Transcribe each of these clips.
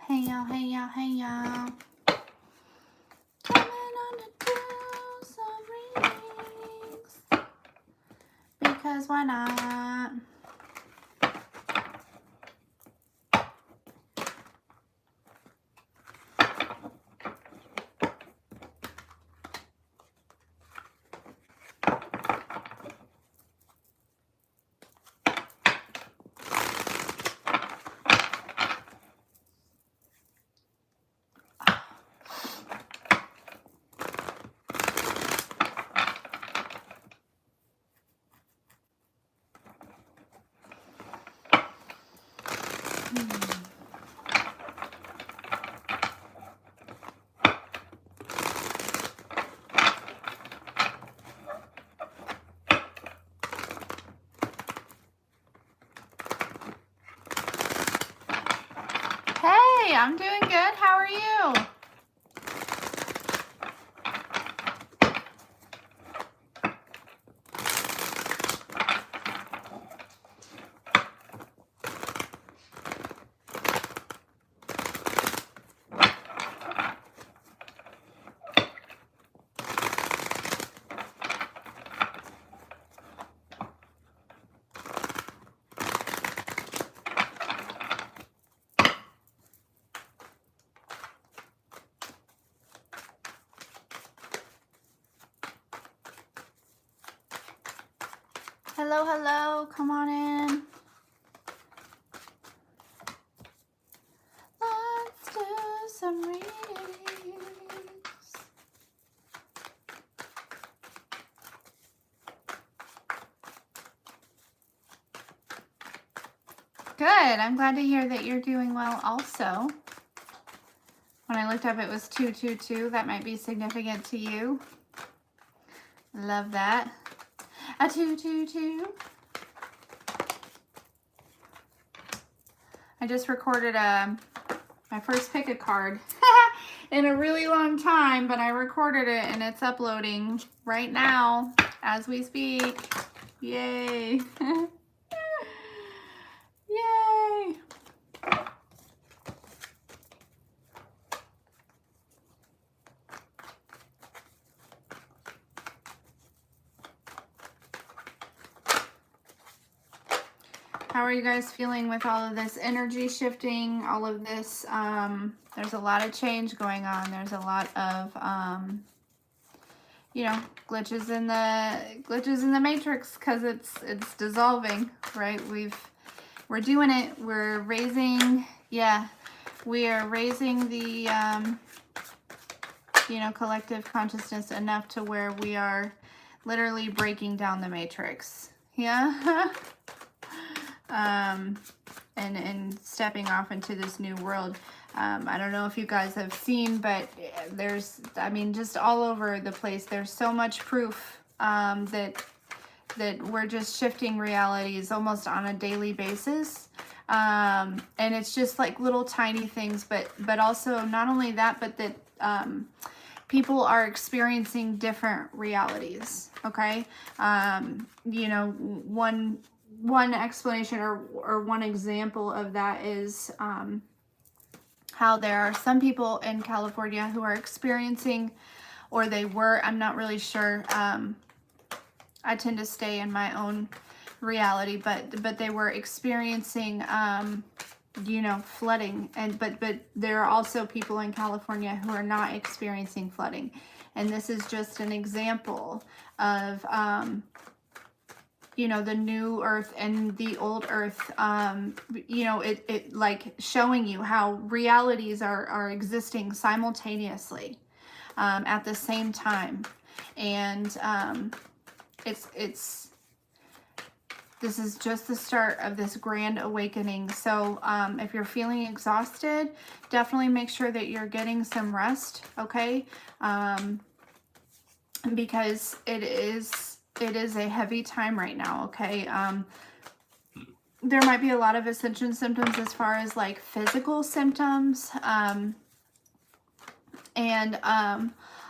Hey y'all, hey y'all, hey y'all. Coming on to do some readings. Because why not? Hey, I'm doing good. How are you? Hello, hello. Come on in. Let's do some readings. Good. I'm glad to hear that you're doing well also. When I looked up, it was 222. That might be significant to you. Love that. A 222. I just recorded my first pick a card in a really long time, but I recorded it and it's uploading right now as we speak. Yay. Yay. How are you guys feeling with all of this energy shifting, all of this? There's a lot of change going on. There's a lot of, you know, glitches in the matrix because it's dissolving, right? We're doing it. We're raising, we are raising the, you know, collective consciousness enough to where we are literally breaking down the matrix. Yeah. And stepping off into this new world. I don't know if you guys have seen, but there's, I mean, just all over the place, there's so much proof that we're just shifting realities almost on a daily basis. And it's just like little tiny things, but also not only that, but that people are experiencing different realities, okay? You know, one explanation or one example of that is how there are some people in California who are experiencing, or they were, I'm not really sure, I tend to stay in my own reality, but they were experiencing, you know, flooding, and but there are also people in California who are not experiencing flooding, and this is just an example of you know, the new earth and the old earth, you know, it like showing you how realities are existing simultaneously at the same time. And this is just the start of this grand awakening. So if you're feeling exhausted, definitely make sure that you're getting some rest, okay? Because it is a heavy time right now, okay? There might be a lot of ascension symptoms as far as like physical symptoms, and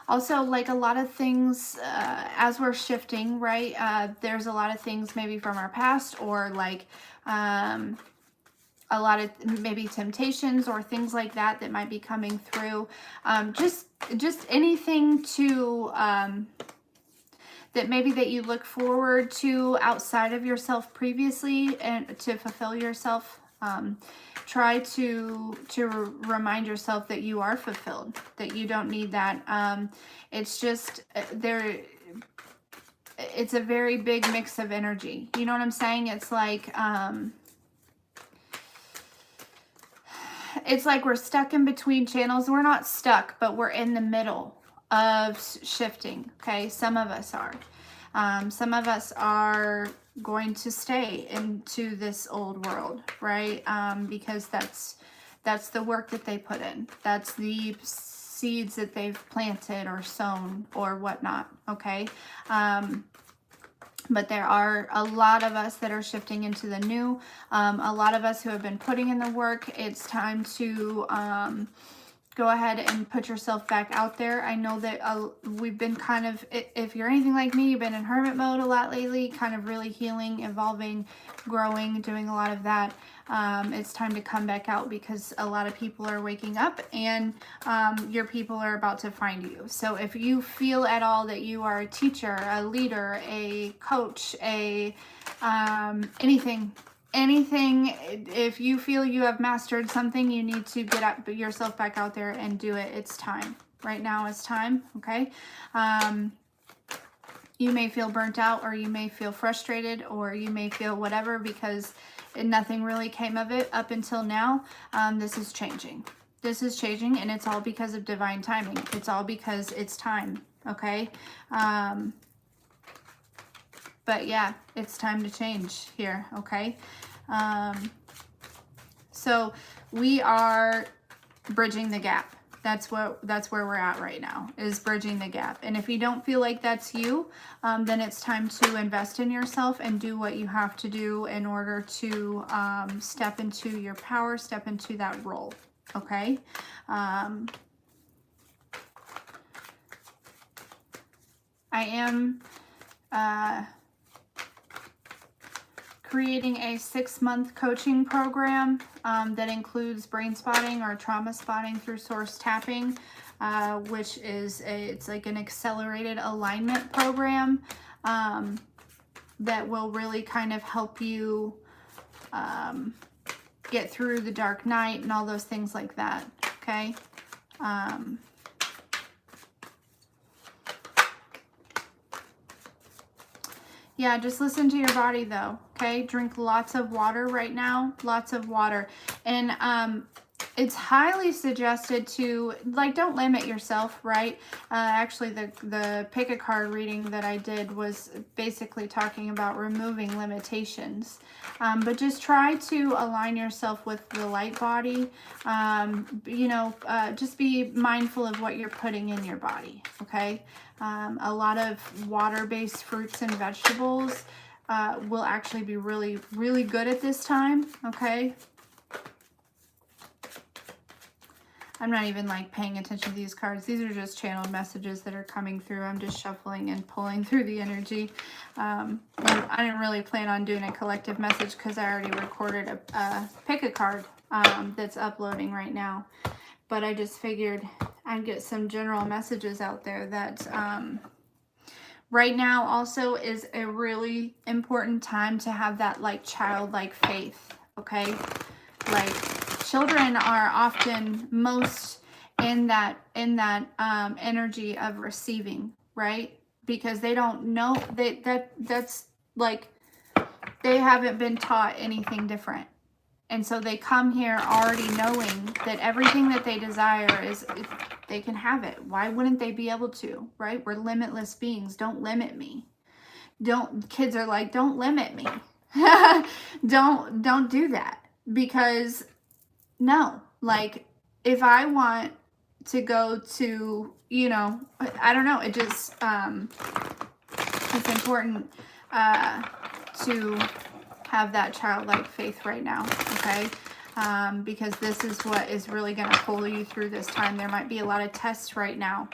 also like a lot of things as we're shifting, right? There's a lot of things maybe from our past, or like a lot of maybe temptations or things like that that might be coming through. Just anything to that maybe that you look forward to outside of yourself previously, and to fulfill yourself. Try to remind yourself that you are fulfilled, that you don't need that. It's just it's a very big mix of energy. You know what I'm saying? It's like we're stuck in between channels. We're not stuck, but we're in the middle of shifting. Okay, some of us are. Some of us are going to stay into this old world, right? Because that's the work that they put in. That's the seeds that they've planted or sown or whatnot. Okay. But there are a lot of us that are shifting into the new. A lot of us who have been putting in the work. It's time to go ahead and put yourself back out there. I know that we've been kind of, if you're anything like me, you've been in hermit mode a lot lately, kind of really healing, evolving, growing, doing a lot of that. It's time to come back out because a lot of people are waking up, and your people are about to find you. So if you feel at all that you are a teacher, a leader, a coach, anything, if you feel you have mastered something, you need to get yourself back out there and do it. It's time. Right now is time. Okay. You may feel burnt out, or you may feel frustrated, or you may feel whatever, because nothing really came of it up until now. This is changing. This is changing, and it's all because of divine timing. It's all because it's time. Okay. But yeah, it's time to change here. Okay. So we are bridging the gap. That's where we're at right now, is bridging the gap. And if you don't feel like that's you, then it's time to invest in yourself and do what you have to do in order to step into your power, step into that role. Okay. I am creating a 6-month coaching program that includes brain spotting or trauma spotting through source tapping, which is it's like an accelerated alignment program that will really kind of help you get through the dark night and all those things like that. Okay. Yeah, just listen to your body though, okay? Drink lots of water right now, lots of water. And it's highly suggested to, like, don't limit yourself, right? Actually, the pick a card reading that I did was basically talking about removing limitations. But just try to align yourself with the light body. Just be mindful of what you're putting in your body, okay? A lot of water-based fruits and vegetables will actually be really, really good at this time, okay? I'm not even like paying attention to these cards. These are just channeled messages that are coming through. I'm just shuffling and pulling through the energy. I didn't really plan on doing a collective message because I already recorded a pick a card that's uploading right now. But I just figured I'd get some general messages out there that right now also is a really important time to have that like childlike faith, okay? Like children are often most in that energy of receiving, right? Because they don't know that's like they haven't been taught anything different. And so they come here already knowing that everything that they desire is, they can have it. Why wouldn't they be able to, right? We're limitless beings. Don't limit me. Kids are like, don't limit me. Don't do that. Because no, like if I want to go to, I don't know, it just, it's important to have that childlike faith right now, okay? Because this is what is really going to pull you through this time. There might be a lot of tests right now.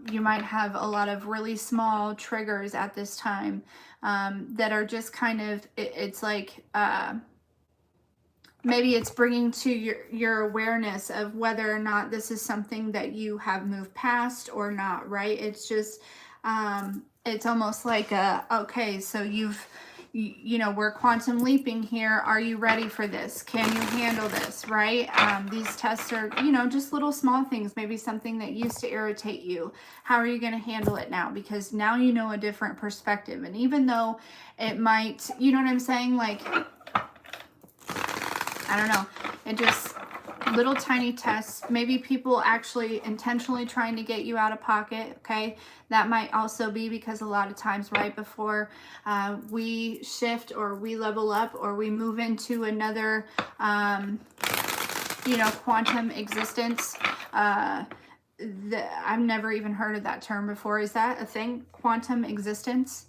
You might have a lot of really small triggers at this time that are just kind of, it's like maybe it's bringing to your awareness of whether or not this is something that you have moved past or not, right? It's just, it's almost like okay, so you know, we're quantum leaping here. Are you ready for this? Can you handle this, right? These tests are, you know, just little small things, maybe something that used to irritate you. How are you going to handle it now? Because now you know a different perspective. And even though it might, you know what I'm saying? Like, I don't know. It just, little tiny tests. Maybe people actually intentionally trying to get you out of pocket, okay? That might also be because a lot of times right before we shift or we level up or we move into another, you know, quantum existence, I've never even heard of that term before. Is that a thing? Quantum existence?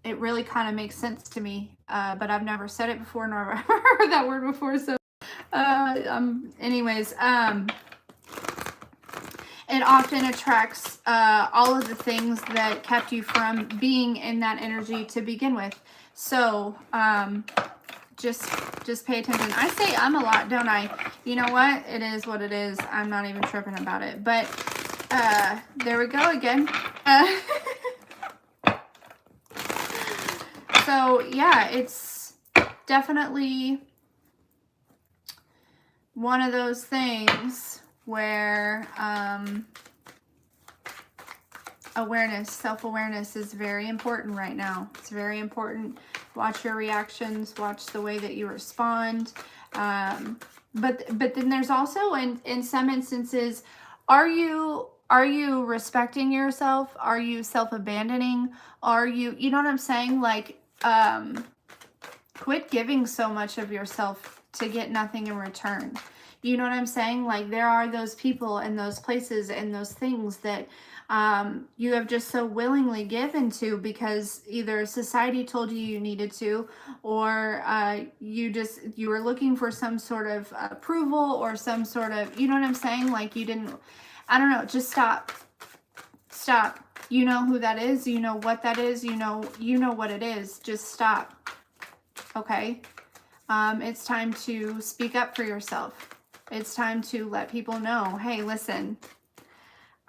It really kind of makes sense to me, but I've never said it before nor heard that word before. So, anyways, it often attracts all of the things that kept you from being in that energy to begin with. So, just pay attention. I say a lot, don't I? You know what? It is what it is. I'm not even tripping about it. But there we go again. So yeah, it's definitely one of those things where awareness, self-awareness is very important right now. It's very important. Watch your reactions, watch the way that you respond. But then there's also in some instances, are you respecting yourself? Are you self-abandoning? Are you know what I'm saying? Like, quit giving so much of yourself to get nothing in return. You know what I'm saying? Like, there are those people and those places and those things that you have just so willingly given to because either society told you you needed to, or you were looking for some sort of approval or some sort of, you know what I'm saying? Like, you didn't, I don't know, just stop. You know who that is. You know what that is. You know what it is. Just stop. Okay. It's time to speak up for yourself. It's time to let people know, hey, listen,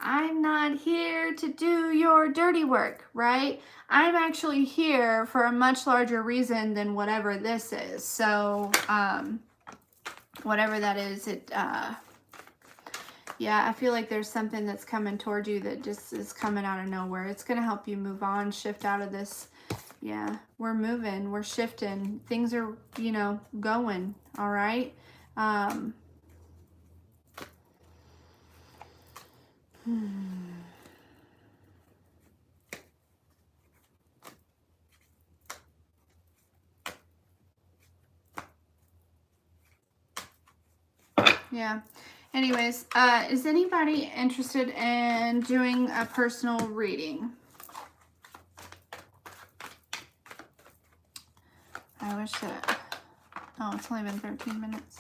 I'm not here to do your dirty work, right? I'm actually here for a much larger reason than whatever this is. So, whatever that is, yeah, I feel like there's something that's coming toward you that just is coming out of nowhere. It's going to help you move on, shift out of this. Yeah, we're moving, we're shifting. Things are, you know, going, all right? Yeah. Anyways, is anybody interested in doing a personal reading? I wish that... Oh, it's only been 13 minutes.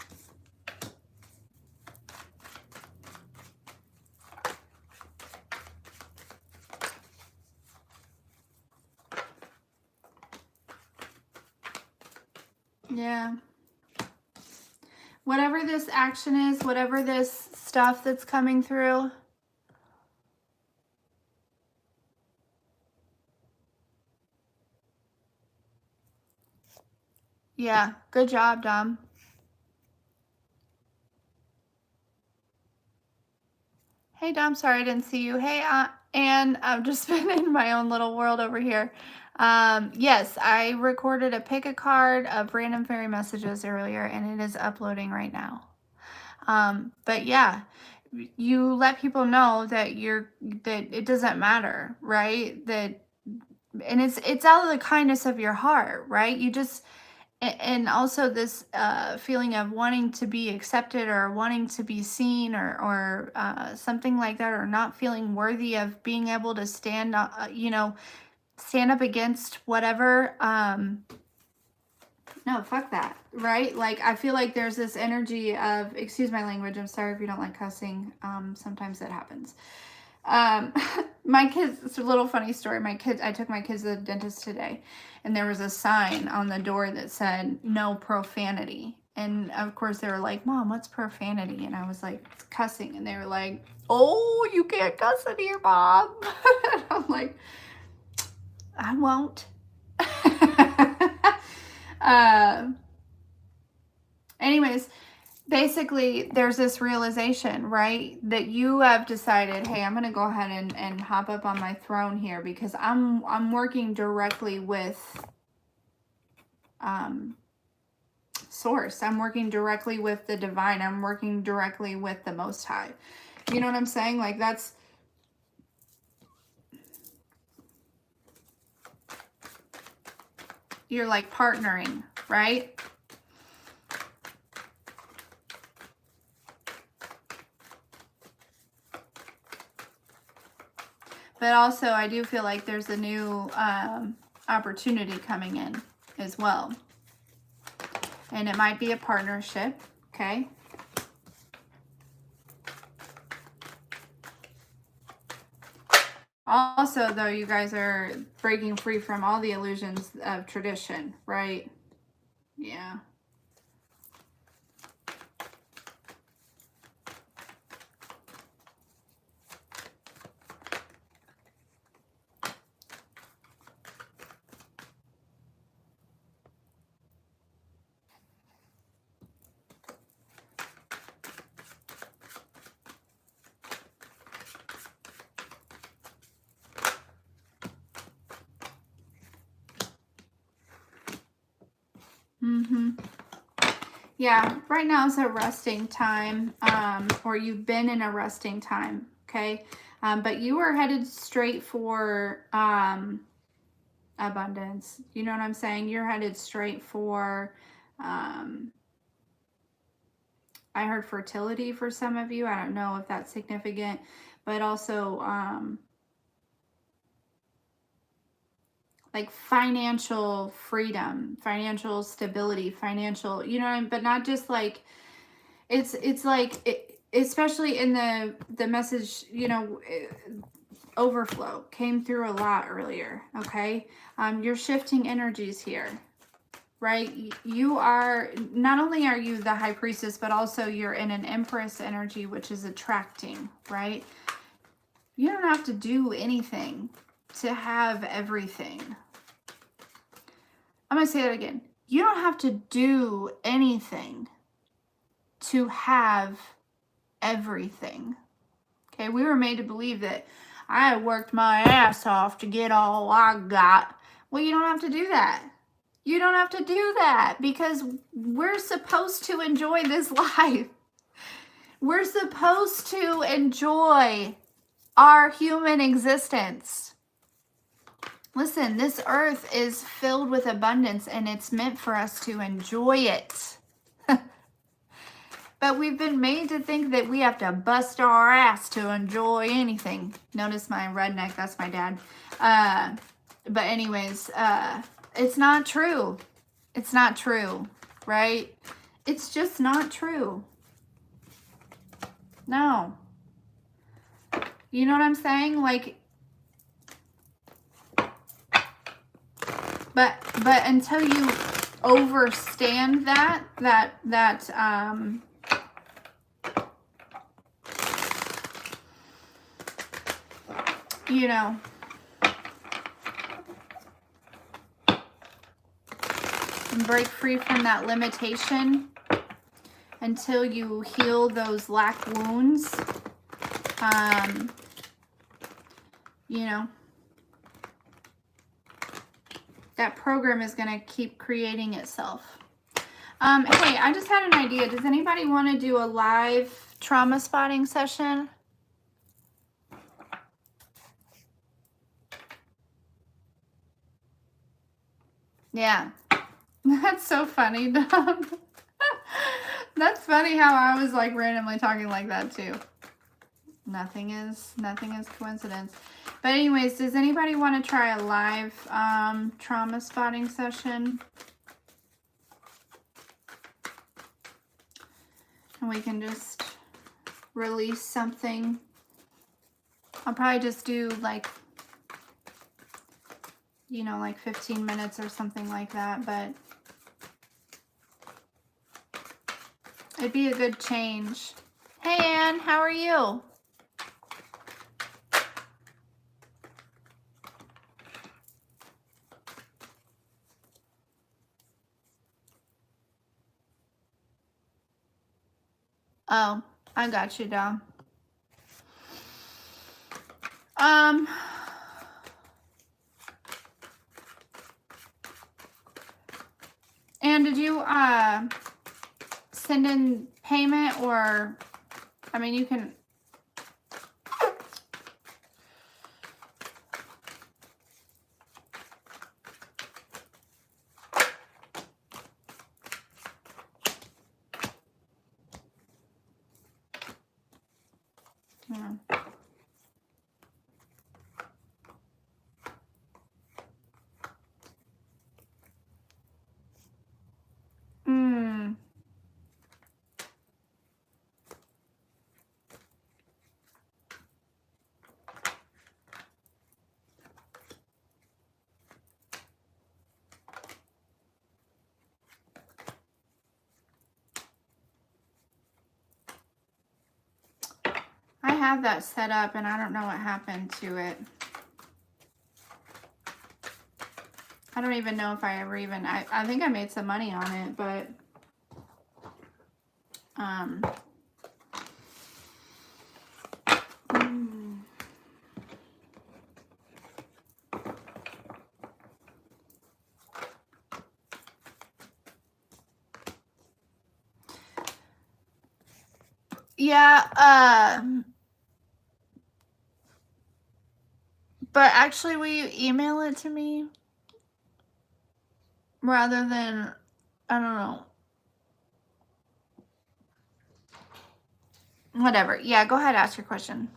Yeah. Whatever this action is, whatever this stuff that's coming through, yeah, good job, Dom. Hey, Dom, sorry I didn't see you. Hey, Anne, I've just been in my own little world over here. Yes, I recorded a pick a card of random fairy messages earlier, and it is uploading right now. But yeah, you let people know that that it doesn't matter, right? That, and it's out of the kindness of your heart, right? You just, and also this feeling of wanting to be accepted or wanting to be seen or something like that, or not feeling worthy of being able to stand you know, stand up against whatever. No, fuck that, right? Like, I feel like there's this energy of, excuse my language, I'm sorry if you don't like cussing, sometimes that happens. My kids, it's a little funny story. I took my kids to the dentist today, and there was a sign on the door that said no profanity. And of course they were like, Mom, what's profanity? And I was like, it's cussing. And they were like, oh, you can't cuss in here, Mom. And I'm like, I won't. Anyways, basically there's this realization, right, that you have decided, hey, I'm going to go ahead and hop up on my throne here, because I'm working directly with source. I'm working directly with the divine. I'm working directly with the Most High. You know what I'm saying? Like, that's, you're like partnering, right? But also, I do feel like there's a new opportunity coming in as well. And it might be a partnership, okay? Also, though, you guys are breaking free from all the illusions of tradition, right? Yeah. Yeah, right now is a resting time, or you've been in a resting time, okay? But you are headed straight for abundance. You know what I'm saying? You're headed straight for, I heard fertility for some of you. I don't know if that's significant, but also like financial freedom, financial stability, financial, you know what I mean? But not just like, it's like, especially in the message, you know, overflow came through a lot earlier, okay? You're shifting energies here, right? You are, not only are you the high priestess, but also you're in an empress energy, which is attracting, right? You don't have to do anything to have everything. I'm going to say that again. You don't have to do anything to have everything. Okay, we were made to believe that I worked my ass off to get all I got. Well, you don't have to do that. You don't have to do that, because we're supposed to enjoy this life. We're supposed to enjoy our human existence. Listen, this earth is filled with abundance, and it's meant for us to enjoy it. But we've been made to think that we have to bust our ass to enjoy anything. Notice my redneck, that's my dad. But anyways, it's not true. It's not true, right? It's just not true. No. You know what I'm saying? Like, but until you overstand that you know, and break free from that limitation, until you heal those lack wounds, you know, that program is going to keep creating itself. Hey, I just had an idea. Does anybody want to do a live trauma spotting session? Yeah. That's so funny, Dom. That's funny how I was like randomly talking like that too. Nothing is coincidence. But anyways, does anybody want to try a live trauma spotting session? And we can just release something I'll probably just do like, you know, like 15 minutes or something like that, but it'd be a good change. Hey, Ann, how are you? Oh, I got you, Dom. And did you send in payment, or I mean you can I have that set up and I don't know what happened to it. I don't even know if I ever even, I think I made some money on it, but yeah, but actually, will you email it to me rather than, I don't know. Whatever. Yeah, go ahead, ask your question.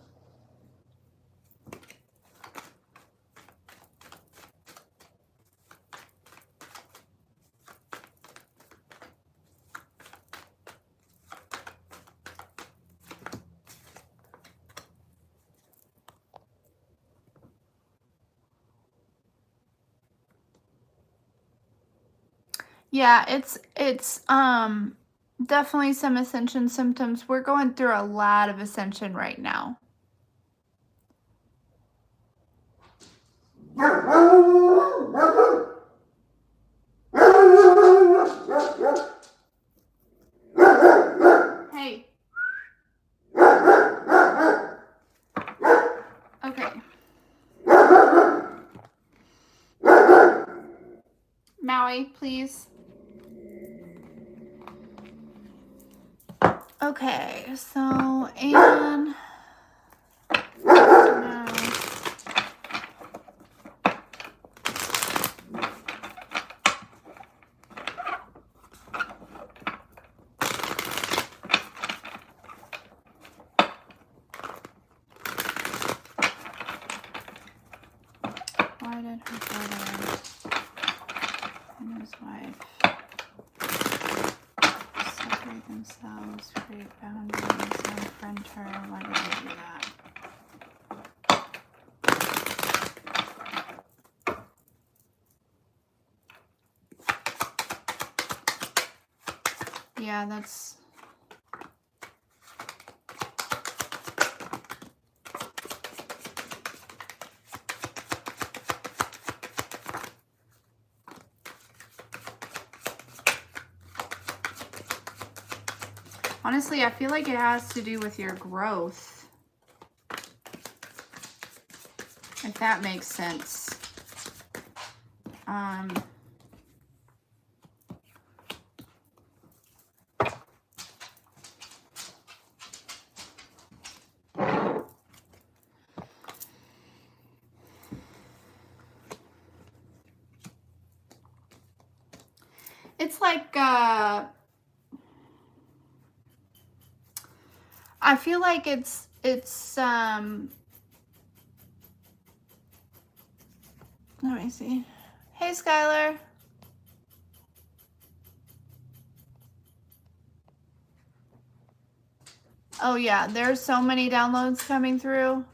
Yeah, it's definitely some ascension symptoms. We're going through a lot of ascension right now. Hey. Okay. Maui, please. Okay, so, and now, why did her brother and his wife separate themselves, create boundaries, unfriend her? Why did they do that? Yeah, that's... Honestly, I feel like it has to do with your growth. If that makes sense. It's like, I feel like it's, let me see. Hey, Skylar. Oh yeah, there's so many downloads coming through.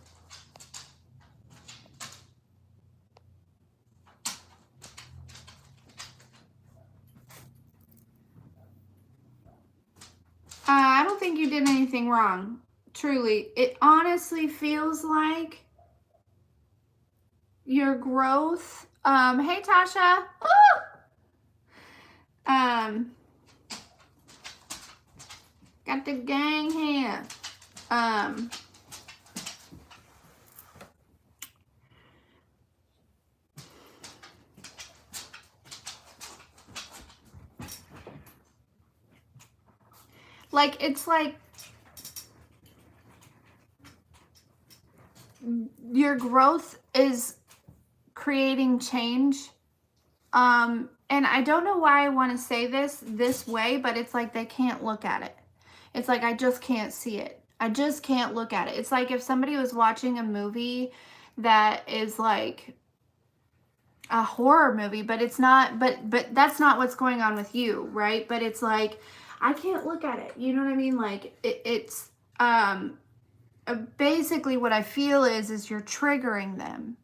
don't think you did anything wrong. Truly. It honestly feels like your growth. Hey, Tasha. Woo! Got the gang here. Like, it's like your growth is creating change. And I don't know why I want to say this way, but it's like they can't look at it. It's like I just can't see it. I just can't look at it. It's like if somebody was watching a movie that is like a horror movie, but it's not, but that's not what's going on with you, right? But it's like I can't look at it. You know what I mean? Like it's basically what I feel is you're triggering them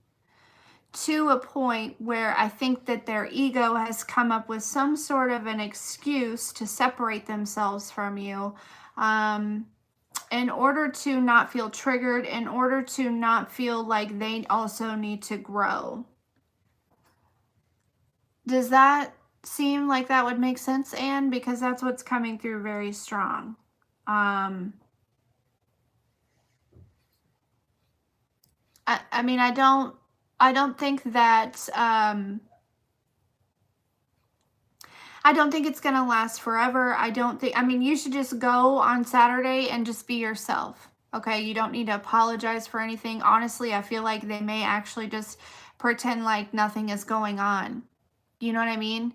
to a point where I think that their ego has come up with some sort of an excuse to separate themselves from you, in order to not feel triggered, in order to not feel like they also need to grow. Does that seem like that would make sense, Anne? Because that's what's coming through very strong. I mean, I don't think that, I don't think it's going to last forever. I mean, you should just go on Saturday and just be yourself. Okay. You don't need to apologize for anything. Honestly, I feel like they may actually just pretend like nothing is going on. You know what I mean?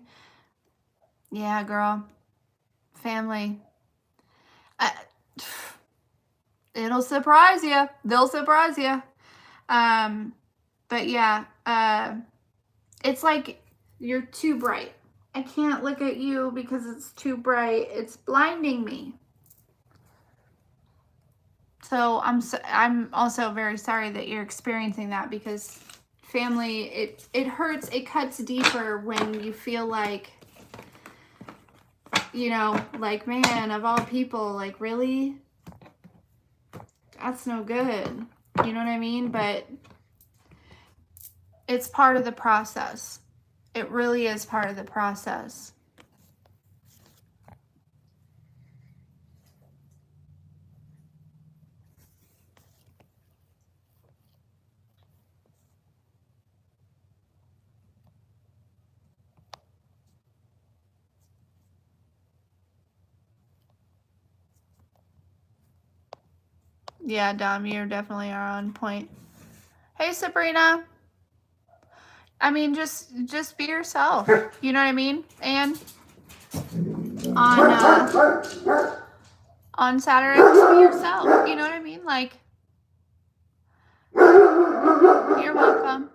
Yeah, girl. Family. It'll surprise you. They'll surprise you. But yeah, it's like you're too bright. I can't look at you because it's too bright. It's blinding me. So I'm also very sorry that you're experiencing that, because family, it hurts. It cuts deeper when you feel like, you know, like, man, of all people, like, really? That's no good. You know what I mean? But it's part of the process. It really is part of the process. Yeah, Dom, you definitely are on point. Hey, Sabrina. I mean, just be yourself. You know what I mean? And on Saturday, just be yourself. You know what I mean? Like, you're welcome.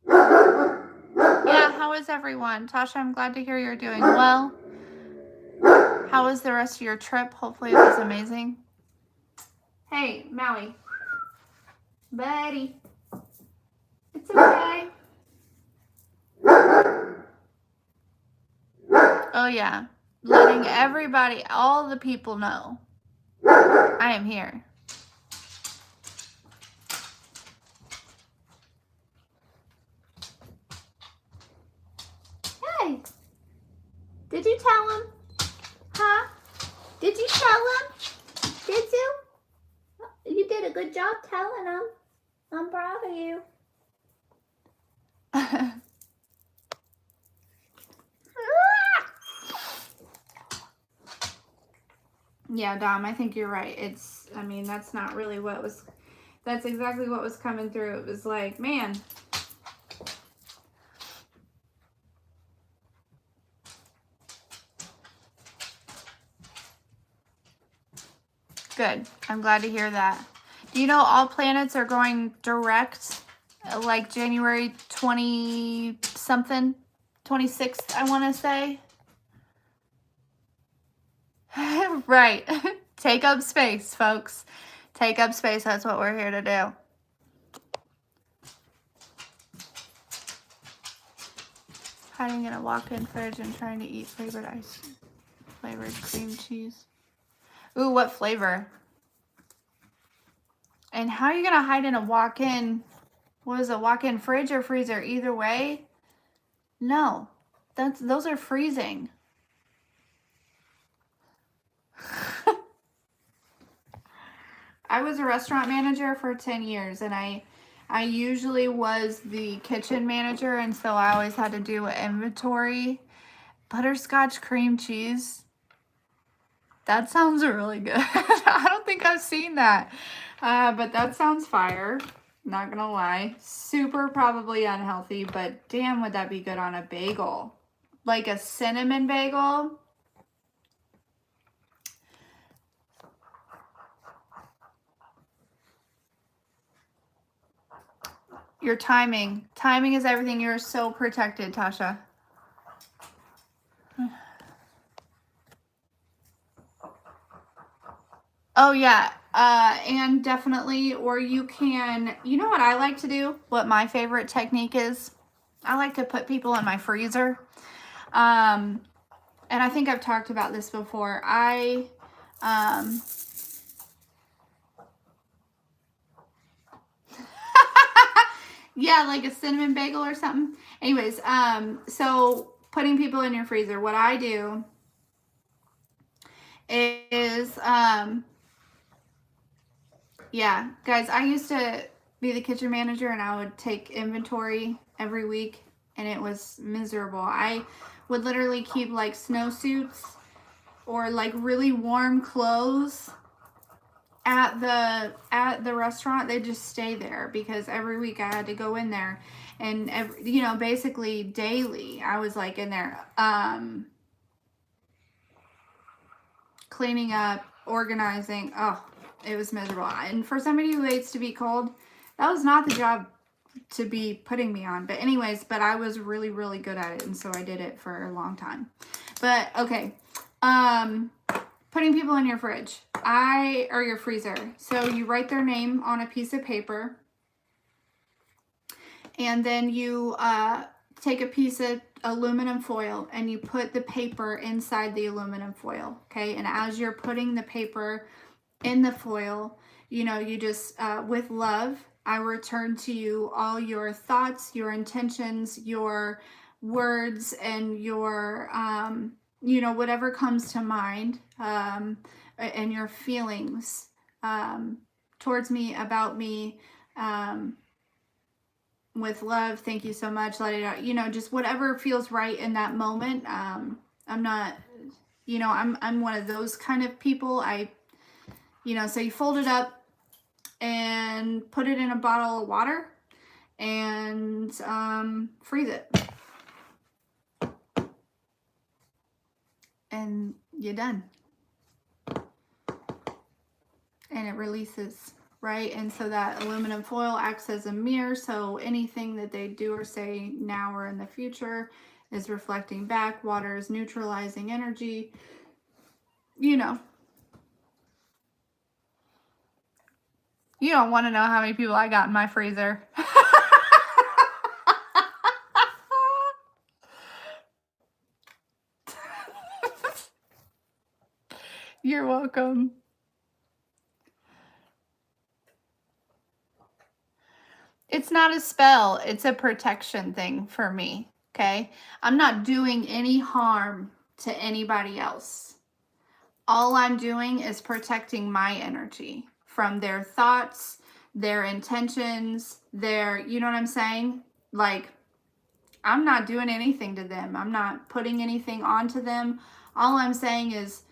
Yeah, how is everyone? Tasha, I'm glad to hear you're doing well. How was the rest of your trip? Hopefully it was amazing. Hey, Maui. Buddy. It's okay. Oh, yeah. Letting everybody, all the people know I am here. Hey. Did you tell him? Huh? Did you tell him? Did you? You did a good job telling him. I'm proud of you. Yeah, Dom, I think you're right. I mean, that's not really that's exactly what was coming through. It was like, man. Good. I'm glad to hear that. Do you know all planets are going direct, like January 20-something? 26th, I want to say. Right. Take up space, folks. Take up space. That's what we're here to do. Hiding in a walk-in fridge and trying to eat flavored cream cheese. Ooh, what flavor? And how are you gonna hide in a walk-in, what is a walk-in fridge or freezer? Either way, no. Those are freezing. I was a restaurant manager for 10 years, and I usually was the kitchen manager, and so I always had to do inventory. Butterscotch cream cheese. That sounds really good. I don't think I've seen that, but that sounds fire. Not gonna lie. Super probably unhealthy, but damn, would that be good on a bagel. Like a cinnamon bagel. Your timing. Timing is everything. You're so protected, Tasha. Oh, yeah. And definitely, or you can, you know what I like to do? What my favorite technique is? I like to put people in my freezer. And I think I've talked about this before. Yeah, like a cinnamon bagel or something. Anyways, so putting people in your freezer, what I do is, yeah, guys, I used to be the kitchen manager and I would take inventory every week and it was miserable. I would literally keep like snowsuits or like really warm clothes at the restaurant. They just stay there because every week I had to go in there, and basically daily I was like in there cleaning up, organizing. Oh, it was miserable. And for somebody who hates to be cold, that was not the job to be putting me on. But anyways, I was really, really good at it, and so I did it for a long time. But okay, putting people in your fridge, or your freezer. So you write their name on a piece of paper, and then you take a piece of aluminum foil and you put the paper inside the aluminum foil. Okay, and as you're putting the paper in the foil, you just with love, I return to you all your thoughts, your intentions, your words, and your whatever comes to mind, and your feelings towards me, about me, with love. Thank you so much. Let it out. Just whatever feels right in that moment. I'm not, I'm one of those kind of people. So you fold it up and put it in a bottle of water and freeze it. And you're done. And it releases, right? And so that aluminum foil acts as a mirror. So anything that they do or say now or in the future is reflecting back. Water is neutralizing energy. You don't want to know how many people I got in my freezer. You're welcome. It's not a spell. It's a protection thing for me. Okay. I'm not doing any harm to anybody else. All I'm doing is protecting my energy from their thoughts, their intentions, you know what I'm saying? Like, I'm not doing anything to them. I'm not putting anything onto them. All I'm saying is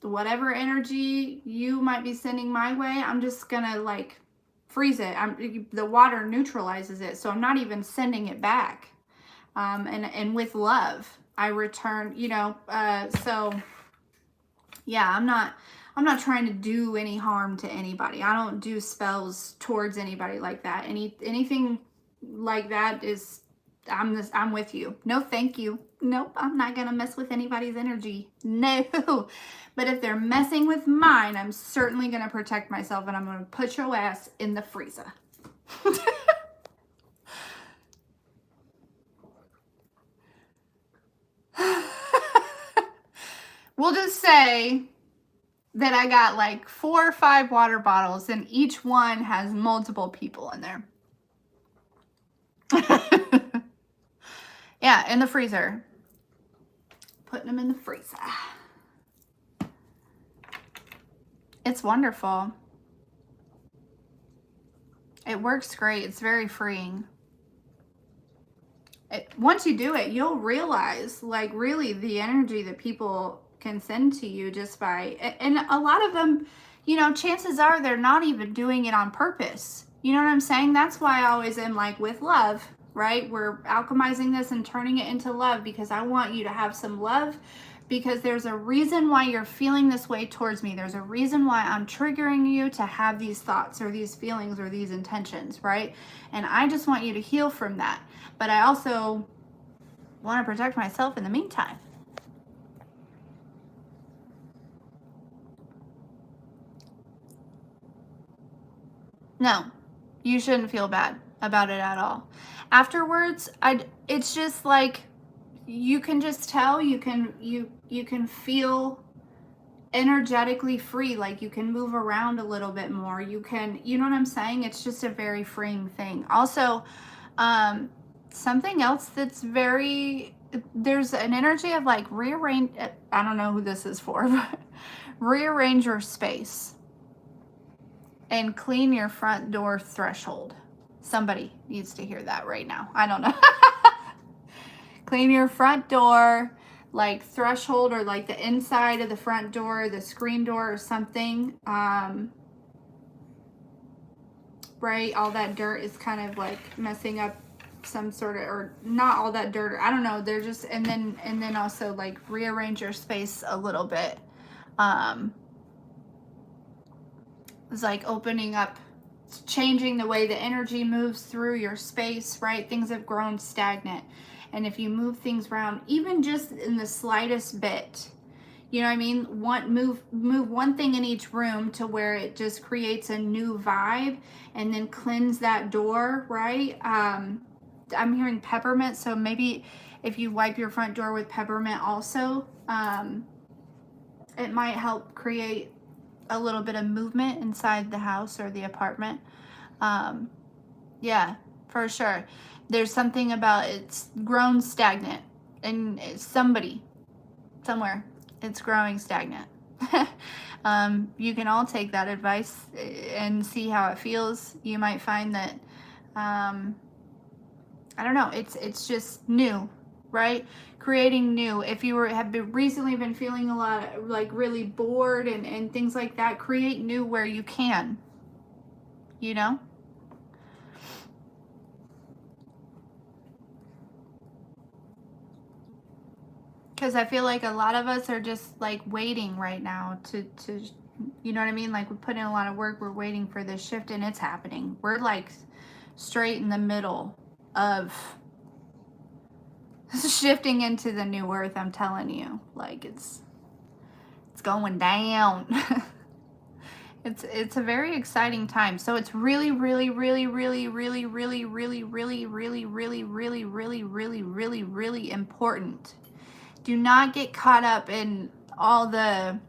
whatever energy you might be sending my way, I'm just gonna like freeze it. The water neutralizes it, so I'm not even sending it back. And with love, I return. So yeah, I'm not trying to do any harm to anybody. I don't do spells towards anybody like that. Anything like that is, I'm with you. No, thank you. Nope, I'm not gonna mess with anybody's energy. No. But if they're messing with mine, I'm certainly gonna protect myself, and I'm gonna put your ass in the freezer. We'll just say that I got like 4 or 5 water bottles, and each one has multiple people in there. Yeah, in the freezer. Putting them in the freezer. It's wonderful. It works great. It's very freeing. Once you do it, you'll realize, like, really the energy that people can send to you just by, and a lot of them, you know, chances are they're not even doing it on purpose. You know what I'm saying? That's why I always am like, with love, right? We're alchemizing this and turning it into love, because I want you to have some love, because there's a reason why you're feeling this way towards me. There's a reason why I'm triggering you to have these thoughts or these feelings or these intentions, right? And I just want you to heal from that. But I also want to protect myself in the meantime. No, you shouldn't feel bad about it at all. Afterwards, it's just like, you can just tell, you can feel energetically free, like you can move around a little bit more. You can, you know what I'm saying? It's just a very freeing thing. Also, something else that's very, there's an energy of like rearrange, I don't know who this is for, but rearrange your space and clean your front door threshold. Somebody needs to hear that right now. I don't know. Clean your front door, like threshold, or like the inside of the front door, the screen door or something. Right? All that dirt is kind of like messing up some sort of, or not all that dirt. I don't know. They're just, and then also like rearrange your space a little bit. It's like opening up, changing the way the energy moves through your space, right? Things have grown stagnant. And if you move things around, even just in the slightest bit, you know what I mean? Move one thing in each room to where it just creates a new vibe, and then cleanse that door, right? I'm hearing peppermint, so maybe if you wipe your front door with peppermint also, it might help create a little bit of movement inside the house or the apartment. Yeah, for sure. There's something about it's grown stagnant, and somebody, somewhere, it's growing stagnant. You can all take that advice and see how it feels. You might find that, I don't know, it's just new, right? Creating new. If you have recently been feeling a lot, like really bored and things like that, create new where you can, you know? Because I feel like a lot of us are just like waiting right now to, you know what I mean? Like we put in a lot of work, we're waiting for this shift, and it's happening. We're like straight in the middle of shifting into the new earth. I'm telling you, like it's going down. It's a very exciting time. So it's really, really, really, really, really, really, really, really, really, really, really, really, really, really, really important. Do not get caught up in all the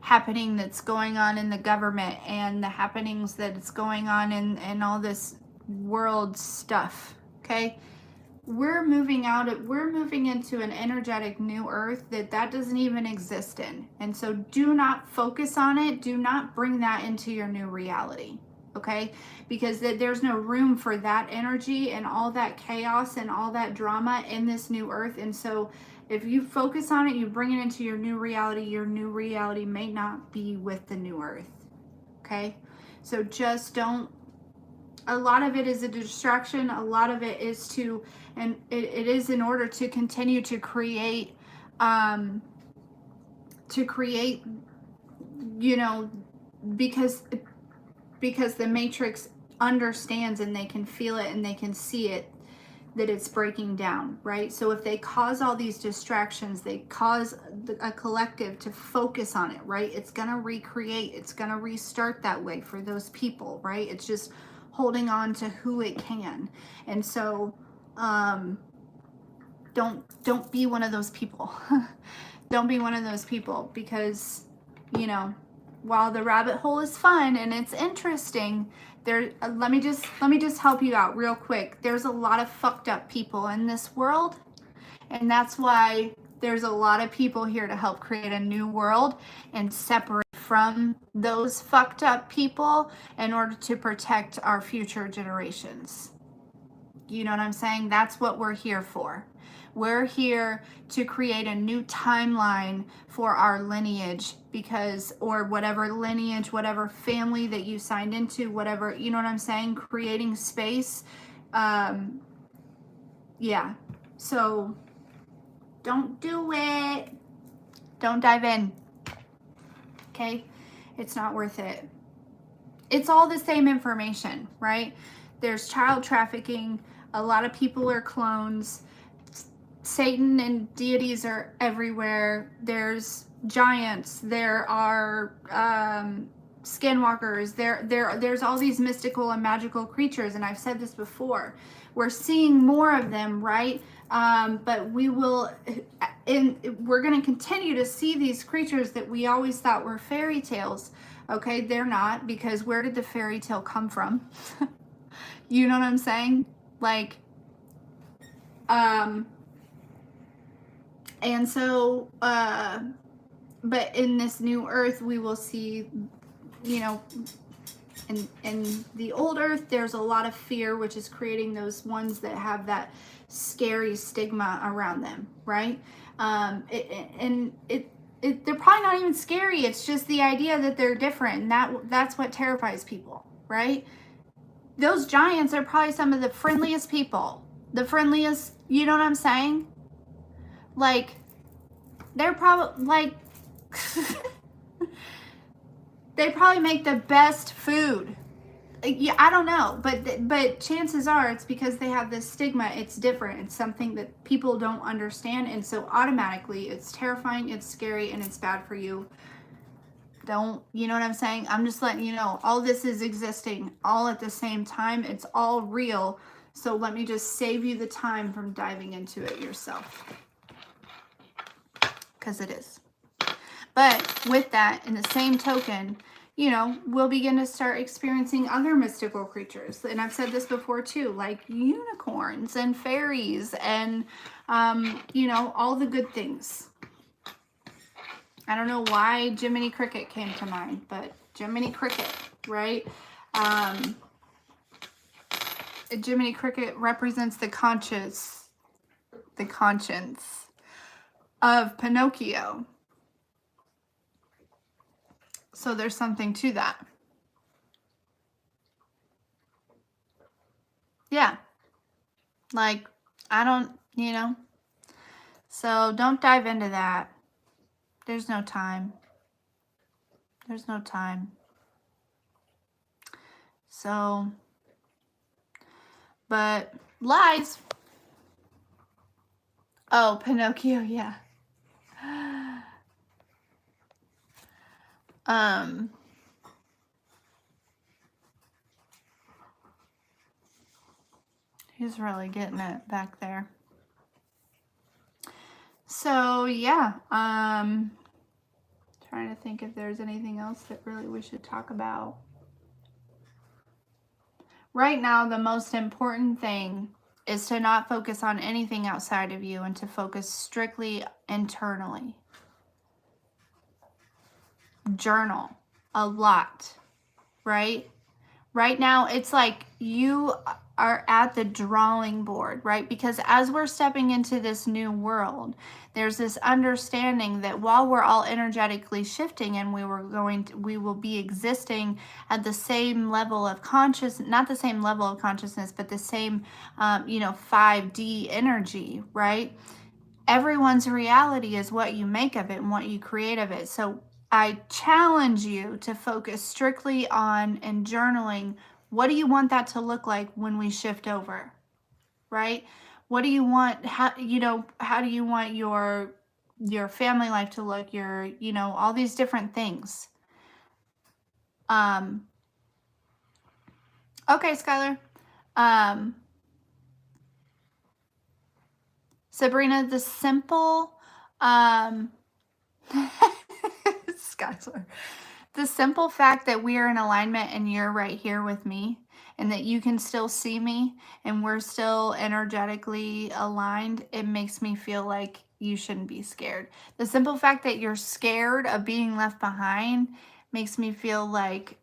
happening that's going on in the government and the happenings that's going on in all this world stuff. Okay? We're moving into an energetic new earth that doesn't even exist in. And so do not focus on it. Do not bring that into your new reality. Okay? Because there's no room for that energy and all that chaos and all that drama in this new earth. And so if you focus on it, you bring it into your new reality may not be with the new earth. Okay? So just don't. A lot of it is a distraction. A lot of it is to, and it is in order to continue to create, you know, because the matrix understands and they can feel it and they can see it, that it's breaking down, right? So if they cause all these distractions, they cause a collective to focus on it, right? It's gonna recreate, it's gonna restart that way for those people, right? It's just holding on to who it can. And so don't be one of those people. Don't be one of those people, because you know, while the rabbit hole is fun and it's interesting, let me just help you out real quick. There's a lot of fucked up people in this world, and that's why there's a lot of people here to help create a new world and separate from those fucked up people in order to protect our future generations. You know what I'm saying? That's what we're here for. We're here to create a new timeline for our lineage, because, or whatever lineage, whatever family that you signed into, whatever, you know what I'm saying? Creating space. Yeah. So don't do it. Don't dive in. Okay? It's not worth it. It's all the same information, right? There's child trafficking. A lot of people are clones. Satan and deities are everywhere. There's giants. There are skinwalkers. There's all these mystical and magical creatures, and I've said this before. We're seeing more of them, right? But we're going to continue to see these creatures that we always thought were fairy tales. Okay, they're not, because where did the fairy tale come from? You know what I'm saying? Like, and so, but in this new earth, we will see, you know, in the old earth, there's a lot of fear, which is creating those ones that have that scary stigma around them, right? They're probably not even scary. It's just the idea that they're different, and that's what terrifies people, right? Those giants are probably some of the friendliest people. The friendliest, you know what I'm saying? Like, they're probably, like, they probably make the best food. Yeah, I don't know, but chances are it's because they have this stigma. It's different. It's something that people don't understand, and so automatically it's terrifying, it's scary, and it's bad for you. Don't, you know what I'm saying? I'm just letting you know, all this is existing all at the same time. It's all real. So let me just save you the time from diving into it yourself, because it is. But with that, in the same token, you know, we'll begin to start experiencing other mystical creatures. And I've said this before too, like unicorns and fairies and, you know, all the good things. I don't know why Jiminy Cricket came to mind, but Jiminy Cricket, right? Jiminy Cricket represents the conscience of Pinocchio. So there's something to that. Yeah. Like, I don't, you know. So don't dive into that. There's no time. There's no time. So, but lies. Oh, Pinocchio, yeah. He's really getting it back there. So, yeah, trying to think if there's anything else that really we should talk about. Right now, the most important thing is to not focus on anything outside of you and to focus strictly internally. Journal a lot, right? Right now, it's like you are at the drawing board, right? Because as we're stepping into this new world, there's this understanding that while we're all energetically shifting and we will be existing at the same level of consciousness, not the same level of consciousness, but the same, 5D energy, right? Everyone's reality is what you make of it and what you create of it. So I challenge you to focus strictly on and journaling. What do you want that to look like when we shift over, right? What do you want? How do you want your family life to look? All these different things. Okay, Skylar. Sabrina, the simple, Skylar, guys are. The simple fact that we are in alignment and you're right here with me and that you can still see me and we're still energetically aligned, it makes me feel like you shouldn't be scared. The simple fact that you're scared of being left behind makes me feel like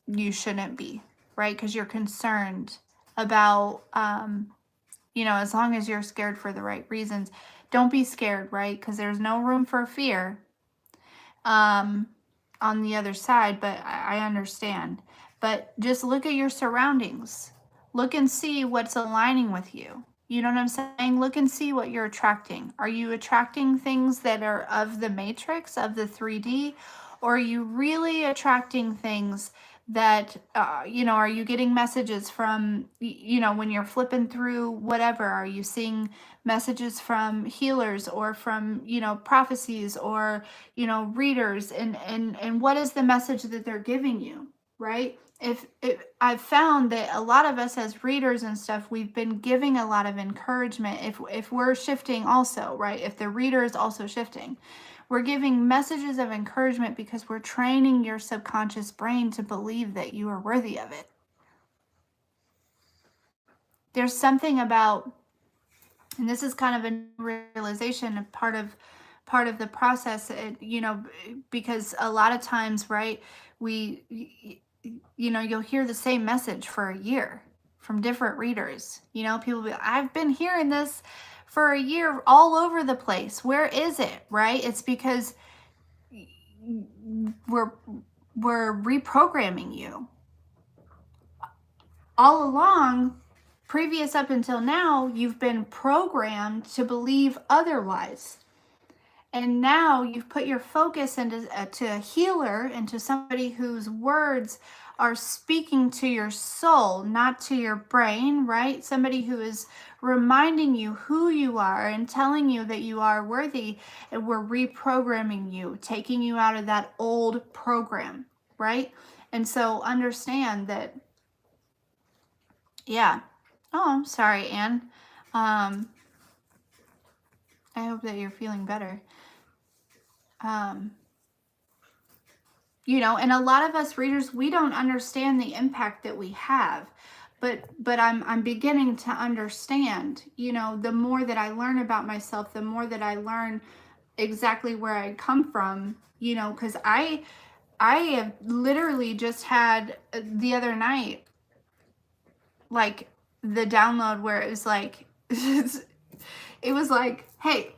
you shouldn't be, right? Because you're concerned about, as long as you're scared for the right reasons, don't be scared, right? Because there's no room for fear on the other side, but I understand. But just look at your surroundings. Look and see what's aligning with you. You know what I'm saying? Look and see what you're attracting. Are you attracting things that are of the matrix, of the 3D? Or are you really attracting things that, are you getting messages from, when you're flipping through whatever? Are you seeing messages from healers or from, prophecies or, readers? And what is the message that they're giving you, right? If I've found that a lot of us as readers and stuff, we've been giving a lot of encouragement. If we're shifting also, right? If the reader is also shifting, we're giving messages of encouragement because we're training your subconscious brain to believe that you are worthy of it. There's something about, and this is kind of a realization of part of the process, because a lot of times, right, you'll hear the same message for a year from different readers. People be, I've been hearing this for a year all over the place. Where is it, right? It's because we're reprogramming you. All along, previous up until now, you've been programmed to believe otherwise. And now you've put your focus into to a healer, into somebody whose words are speaking to your soul, not to your brain, right? Somebody who is reminding you who you are and telling you that you are worthy. And we're reprogramming you, taking you out of that old program, right? And so understand that, yeah. Oh, I'm sorry, Anne. I hope that you're feeling better. And a lot of us readers, we don't understand the impact that we have, but I'm beginning to understand. The more that I learn about myself, the more that I learn exactly where I come from. Because I have literally just had the other night, like, the download where it was like, it was like, hey,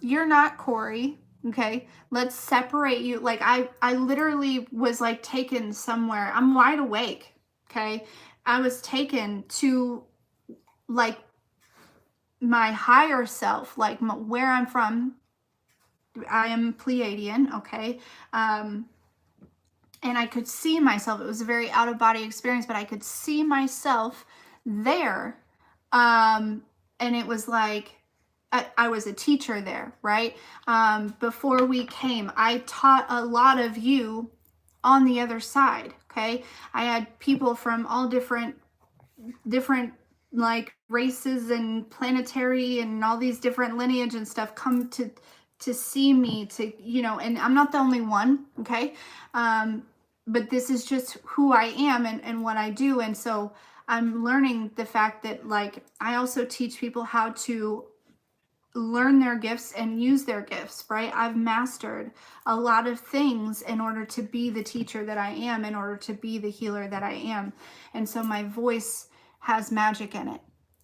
you're not Corie. Okay, let's separate you. Like, I literally was like taken somewhere. I'm wide awake. Okay, I was taken to like my higher self, like where I'm from. I am Pleiadian. Okay, and I could see myself. It was a very out of body experience, but I could see myself there. And it was like, I was a teacher there, right? Before we came, I taught a lot of you on the other side, okay? I had people from all different like races and planetary and all these different lineage and stuff come to see me, to, and I'm not the only one, okay? But this is just who I am and what I do. And so I'm learning the fact that, like, I also teach people how to learn their gifts and use their gifts, right? I've mastered a lot of things in order to be the teacher that I am, in order to be the healer that I am. And so my voice has magic in it.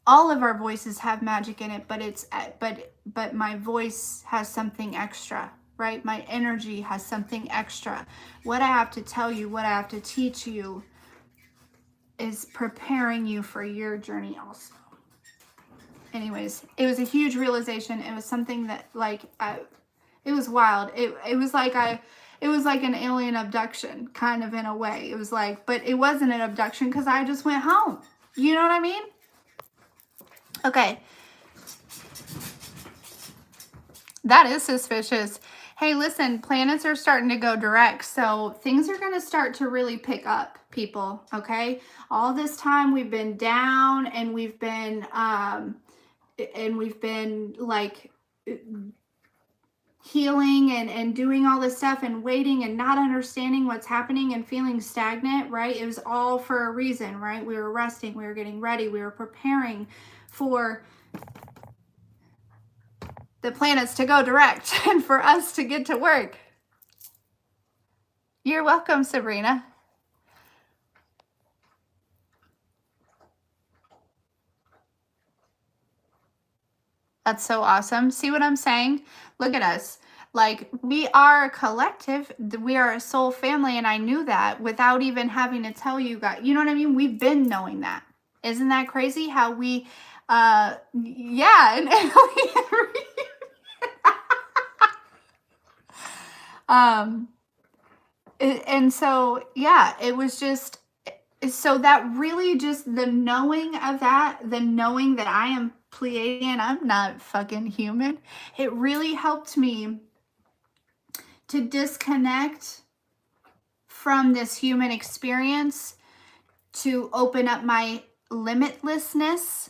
All of our voices have magic in it, but my voice has something extra, right? My energy has something extra. What I have to tell you, what I have to teach you is preparing you for your journey also. Anyways, it was a huge realization. It was something that, like, it was wild. It was like an alien abduction, kind of, in a way. It was like, but it wasn't an abduction because I just went home. You know what I mean? Okay. That is suspicious. Hey, listen, planets are starting to go direct, so things are going to start to really pick up, people, okay? All this time we've been down and we've been like healing and doing all this stuff and waiting and not understanding what's happening and feeling stagnant, right? It was all for a reason, right? We were resting, we were getting ready, we were preparing for the planets to go direct and for us to get to work. You're welcome, Sabrina. That's so awesome. See what I'm saying? Look at us. Like, we are a collective. We are a soul family. And I knew that without even having to tell you guys. You know what I mean? We've been knowing that. Isn't that crazy how we, yeah. And so, yeah, it was just, so that really just the knowing of that, the knowing that I am Pleiadian, I'm not fucking human. It really helped me to disconnect from this human experience, to open up my limitlessness,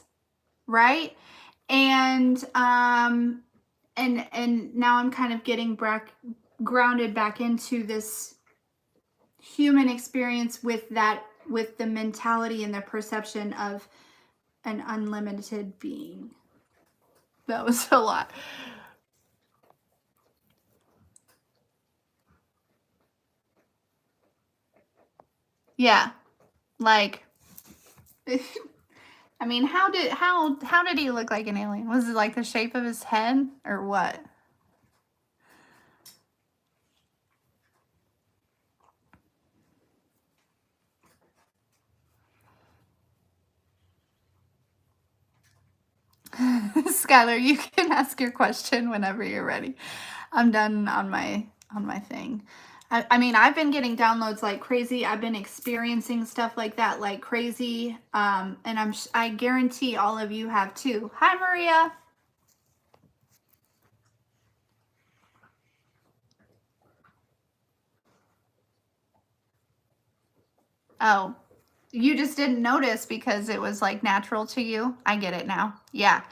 right? And now I'm kind of getting grounded back into this human experience with the mentality and the perception of an unlimited being. That was a lot. Yeah. Like, I mean, how did he look like an alien? Was it like the shape of his head or what? Skylar, you can ask your question whenever you're ready. I'm done on my thing. I mean, I've been getting downloads like crazy. I've been experiencing stuff like that like crazy. And I guarantee all of you have too. Hi, Maria. Oh, you just didn't notice because it was like natural to you. I get it now. Yeah.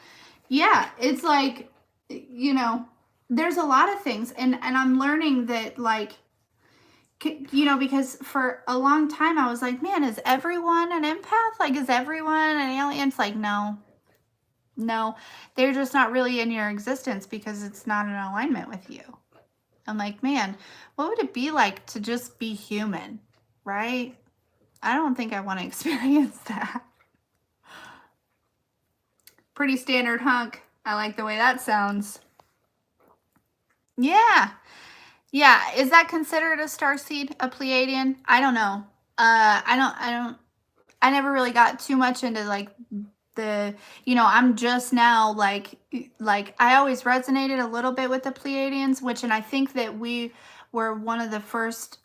Yeah. It's like, you know, there's a lot of things. And I'm learning that, like, you know, because for a long time I was like, man, is everyone an empath? Like, is everyone an alien? It's like, no, they're just not really in your existence because it's not in alignment with you. I'm like, man, what would it be like to just be human, right? I don't think I want to experience that. Pretty standard hunk. I like the way that sounds. Yeah. Yeah. Is that considered a starseed, a Pleiadian? I don't know. I never really got too much into like the, you know, I'm just now like I always resonated a little bit with the Pleiadians, which, and I think that we were one of the first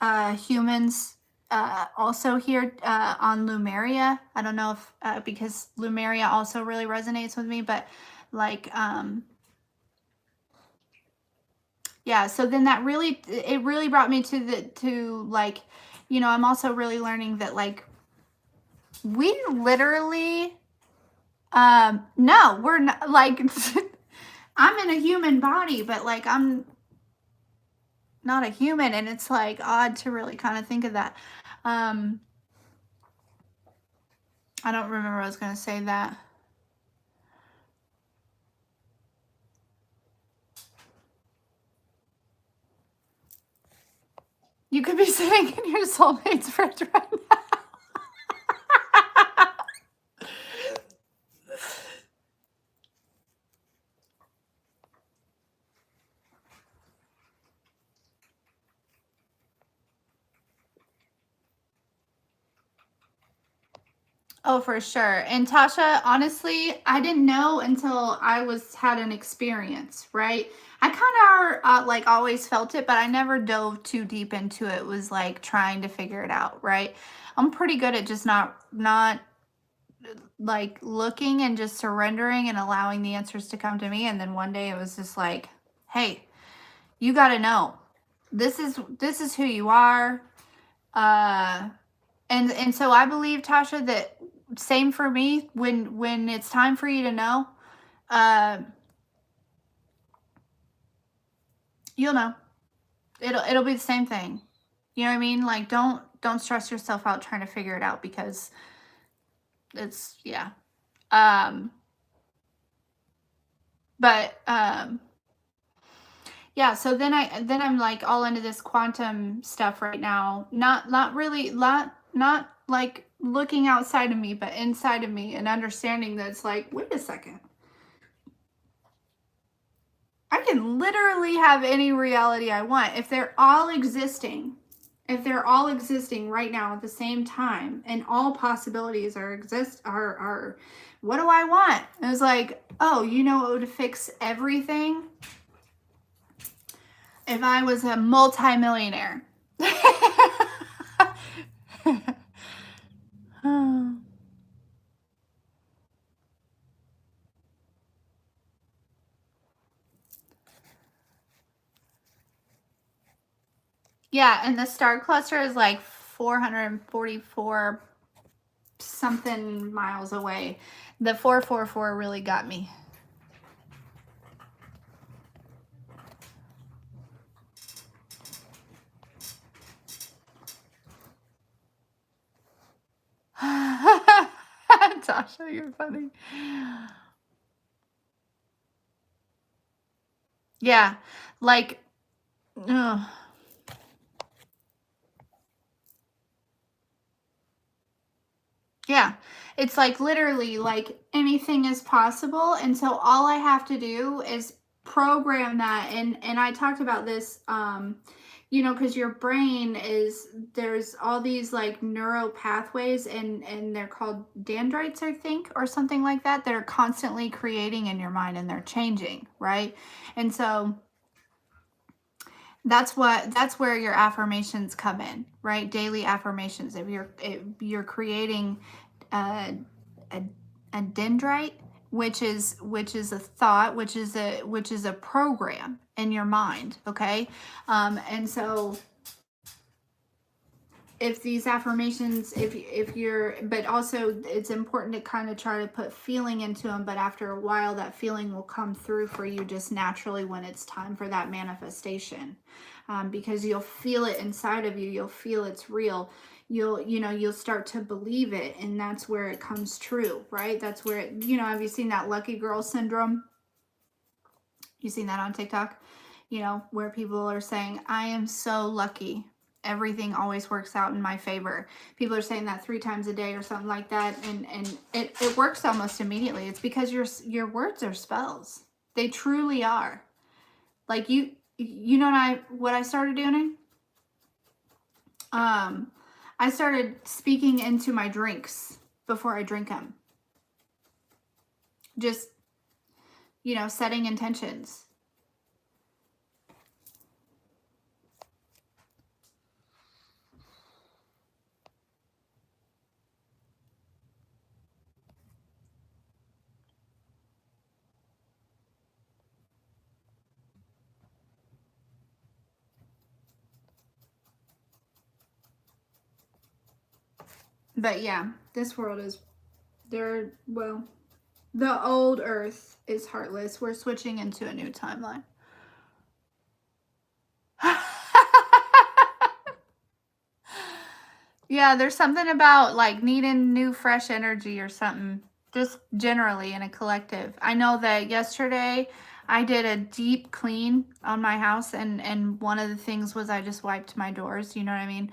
humans also here on Lumeria. I don't know if because Lumeria also really resonates with me, but like yeah, so then it really brought me to like, you know, I'm also really learning that like we literally no, we're not, like I'm in a human body, but like I'm not a human, and it's like odd to really kind of think of that. I don't remember I was going to say that. You could be sitting in your soulmate's fridge right now. Oh, for sure. And Tasha, honestly, I didn't know until I had an experience, right? I kind of like always felt it, but I never dove too deep into it. It was like trying to figure it out, right? I'm pretty good at just not like looking and just surrendering and allowing the answers to come to me. And then one day it was just like, hey, you got to know, this is who you are. And so I believe, Tasha, that same for me, when it's time for you to know, You'll know. It'll be the same thing. You know what I mean? Like, don't stress yourself out trying to figure it out, because it's, yeah. But yeah, so then I'm like all into this quantum stuff right now. Not really, not like looking outside of me, but inside of me, and understanding that it's like, wait a second. I can literally have any reality I want if they're all existing. If they're all existing right now at the same time, and all possibilities are what do I want? And it's like, oh, you know what would fix everything? If I was a multimillionaire. Yeah, and the star cluster is like 444 something miles away. The 444 really got me. Tasha, you're funny. Yeah, like, ugh. Yeah, it's like literally like anything is possible, and so all I have to do is program that. And I talked about this, you know, because your brain is, there's all these like neuro pathways, and they're called dendrites, I think, or something like that, that are constantly creating in your mind, and they're changing, right? And so that's where your affirmations come in, right? Daily affirmations. If you're creating a, a dendrite, which is a thought, which is a program in your mind, okay? And so if these affirmations, if you're, but also it's important to kind of try to put feeling into them, but after a while that feeling will come through for you just naturally when it's time for that manifestation, because you'll feel it inside of you, you'll feel it's real, you'll start to believe it, and that's where it comes true, right? That's where it, have you seen that lucky girl syndrome? You seen that on TikTok? Where people are saying, I am so lucky, everything always works out in my favor. People are saying that 3 times a day or something like that, and it works almost immediately. It's because your words are spells. They truly are. Like, what I started doing? I started speaking into my drinks before I drink them. Just, setting intentions. But yeah, this world is, well, the old earth is heartless. We're switching into a new timeline. Yeah, there's something about like needing new fresh energy or something, just generally in a collective. I know that yesterday I did a deep clean on my house, and one of the things was I just wiped my doors, you know what I mean?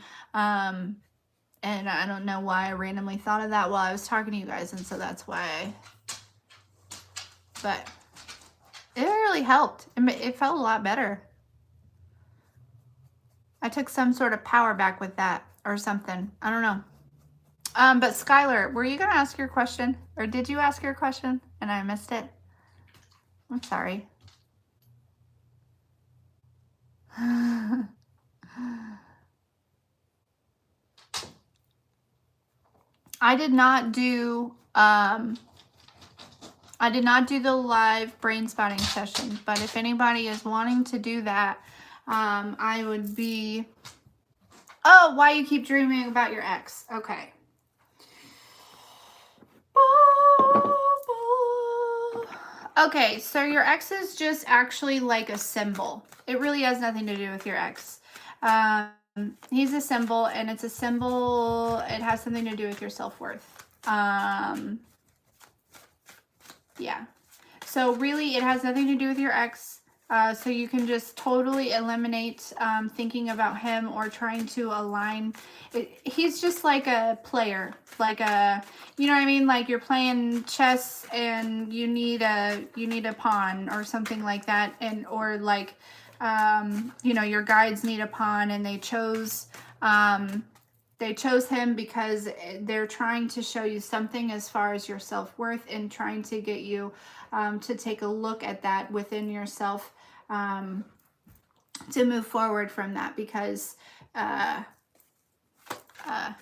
And I don't know why I randomly thought of that while I was talking to you guys, and so that's why but it really helped. It felt a lot better. I took some sort of power back with that or something. I don't know. But Skylar, were you going to ask your question? Or did you ask your question and I missed it? I'm sorry. I did not do the live brain spotting session, but if anybody is wanting to do that, I would be... Oh, why you keep dreaming about your ex. Okay. Okay, so your ex is just actually like a symbol. It really has nothing to do with your ex. He's a symbol, and it's a symbol. It has something to do with your self-worth. Yeah. So really, it has nothing to do with your ex. So you can just totally eliminate thinking about him or trying to align. He's just like a player, like a, you know what I mean? Like you're playing chess and you need a pawn or something like that, and or like, you know, your guides need a pawn, and they chose him because they're trying to show you something as far as your self-worth and trying to get you to take a look at that within yourself, to move forward from that, because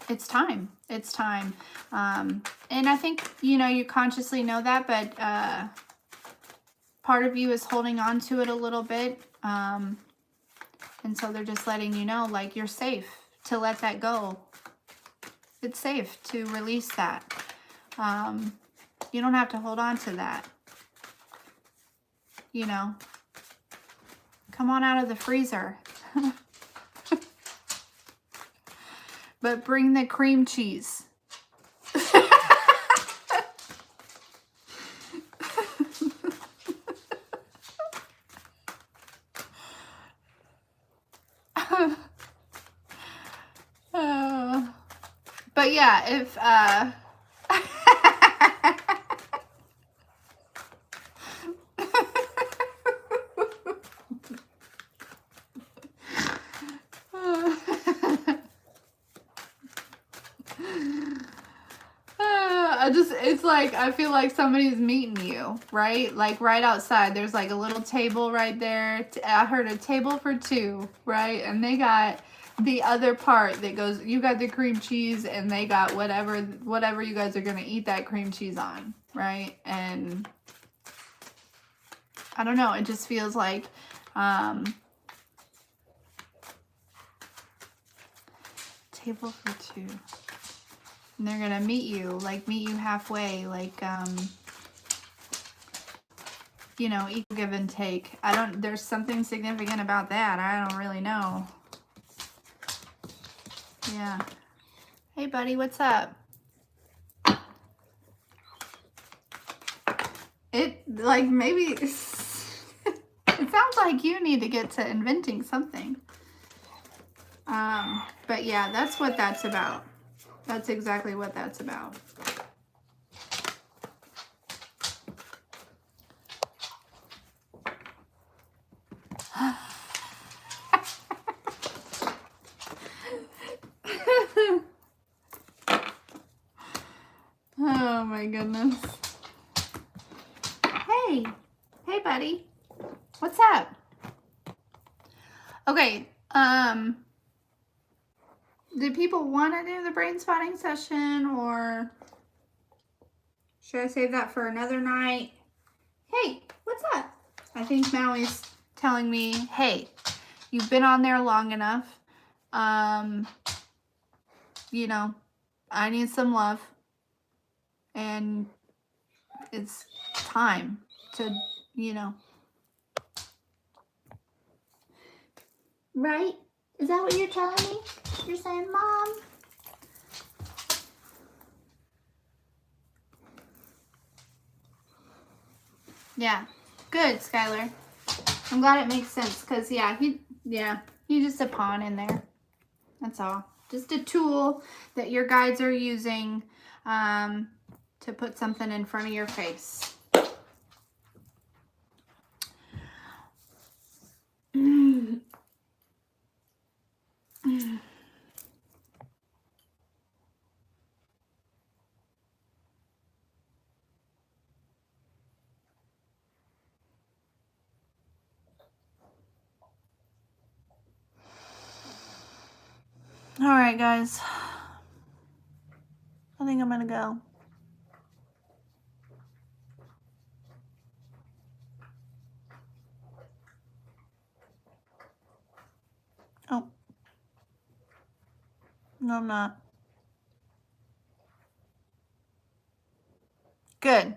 it's time. It's time. And I think, you know, you consciously know that, but part of you is holding on to it a little bit. And so they're just letting you know, like, you're safe to let that go. It's safe to release that. You don't have to hold on to that. You know, come on out of the freezer. But bring the cream cheese. But yeah, if it's like, I feel like somebody's meeting you, right? Like right outside, there's like a little table right there. I heard a table for two, right? And they got the other part that goes, you got the cream cheese and they got whatever you guys are going to eat that cream cheese on, right? And I don't know, it just feels like, table for two. And they're gonna meet you halfway, like, you know, equal give and take. There's something significant about that. I don't really know. Yeah. Hey, buddy, what's up? Like, maybe, it sounds like you need to get to inventing something. But yeah, that's what that's about. That's exactly what that's about. Oh my goodness. Hey. Hey, buddy. What's up? Okay, do people want to do the brain spotting session, or should I save that for another night? Hey, what's up? I think Maui's telling me, hey, you've been on there long enough. You know, I need some love. And it's time to, you know. Right? Is that what you're telling me? You're saying, Mom? Yeah. Good, Skylar. I'm glad it makes sense, because, yeah, he's just a pawn in there. That's all. Just a tool that your guides are using to put something in front of your face. All right, guys. I think I'm going to go. Oh. No, I'm not. Good.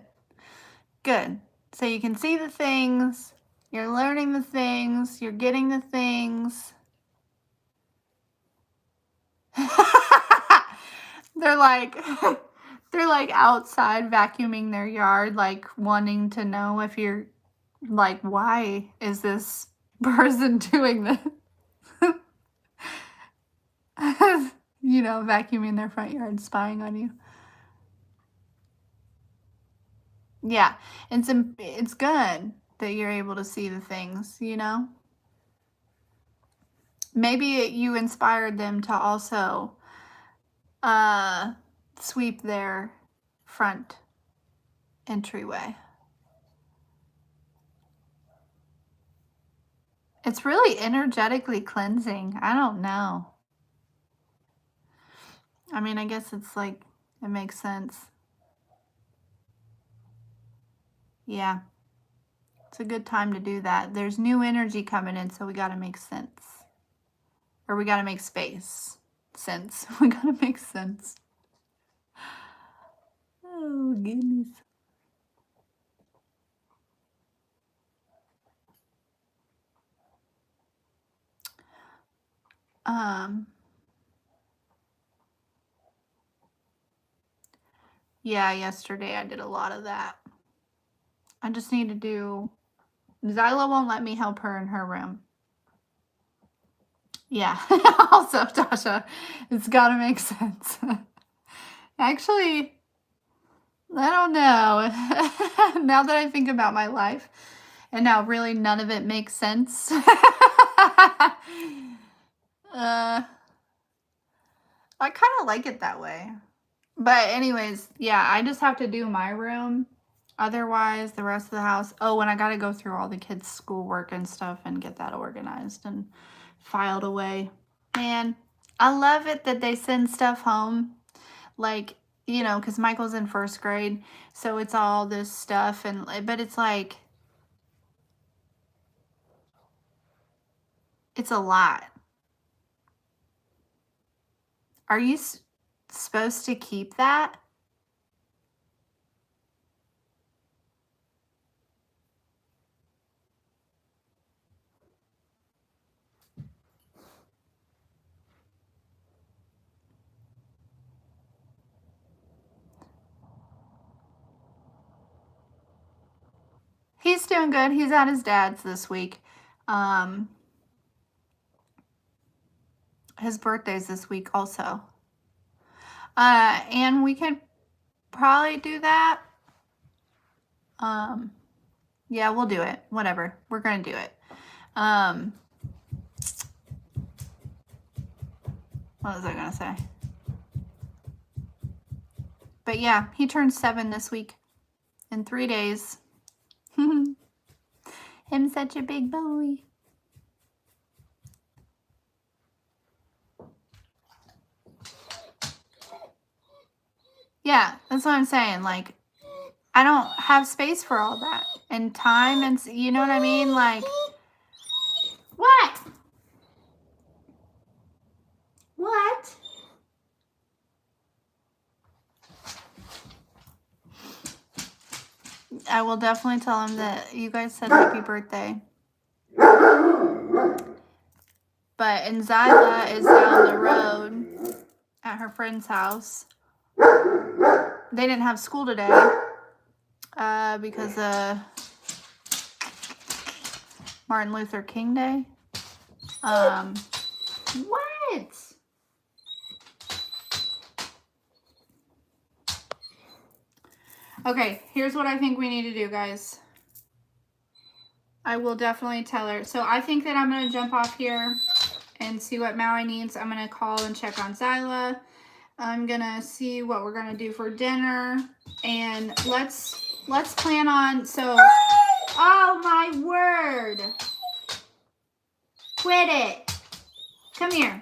Good. So you can see the things, you're learning the things, you're getting the things. They're like outside vacuuming their yard, like wanting to know if you're like, why is this person doing this? You know, vacuuming their front yard, spying on you. Yeah, it's good that you're able to see the things, you know? Maybe you inspired them to also sweep their front entryway. It's really energetically cleansing. I don't know. I mean, I guess it's like, it makes sense. Yeah. It's a good time to do that. There's new energy coming in, so we got to make sense. Or we got to make space. Sense. We got to make sense. Oh, goodness. Yeah, yesterday I did a lot of that. I just need to do, Zyla won't let me help her in her room. Yeah, also, Tasha, it's got to make sense. Actually, I don't know. Now that I think about my life, and now really none of it makes sense. I kind of like it that way. But anyways, yeah, I just have to do my room. Otherwise, the rest of the house. Oh, and I got to go through all the kids' schoolwork and stuff and get that organized and filed away. Man, I love it that they send stuff home. Like, you know, because Michael's in first grade. So it's all this stuff. But it's like, it's a lot. Are you supposed to keep that? He's doing good. He's at his dad's this week. His birthday's this week also. And we could probably do that. Yeah, we'll do it. Whatever. We're going to do it. What was I going to say? But yeah, he turned 7 this week in 3 days. Him such a big boy. Yeah, that's what I'm saying. Like, I don't have space for all that. And time and, you know what I mean? Like, what? What? I will definitely tell him that you guys said happy birthday. But, and Zyla is down the road at her friend's house. They didn't have school today because of Martin Luther King Day. What? Okay, here's what I think we need to do, guys. I will definitely tell her. So I think that I'm going to jump off here and see what Maui needs. I'm going to call and check on Zyla. I'm going to see what we're going to do for dinner. And let's plan on, so, oh my word. Quit it. Come here.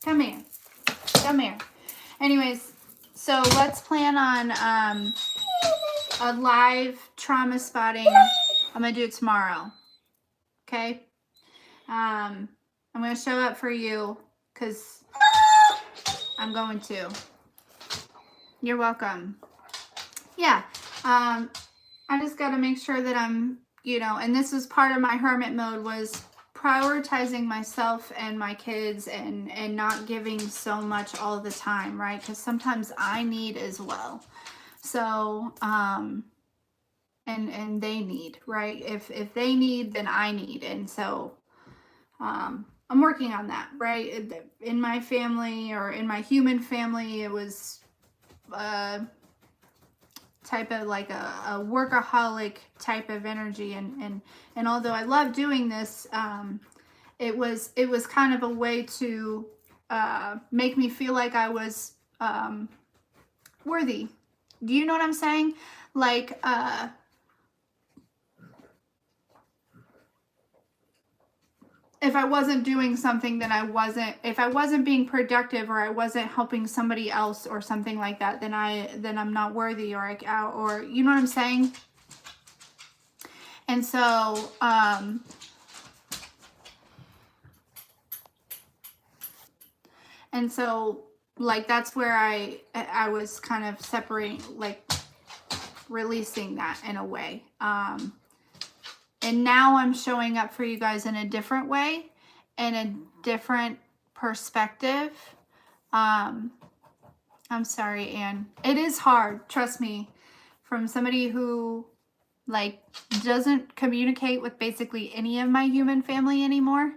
Come here. Come here. Anyways, so let's plan on a live trauma spotting. I'm going to do it tomorrow. Okay? I'm going to show up for you because I'm going to. You're welcome. Yeah. I I just got to make sure that I'm, you know, and this was part of my hermit mode, was prioritizing myself and my kids, and not giving so much all the time, right? Because sometimes I need as well. So, and they need, right? If they need, then I need. And so, I'm working on that, right? In my family, or in my human family, it was type of like a workaholic type of energy, and although I love doing this, it was kind of a way to make me feel like I was worthy. Do you know what I'm saying? Like if I wasn't doing something, then if I wasn't being productive, or I wasn't helping somebody else or something like that, then I'm not worthy, or you know what I'm saying? And so, like, that's where I was kind of separating, like releasing that in a way. And now I'm showing up for you guys in a different way, in a different perspective. I'm sorry, Anne. It is hard, trust me, from somebody who like doesn't communicate with basically any of my human family anymore.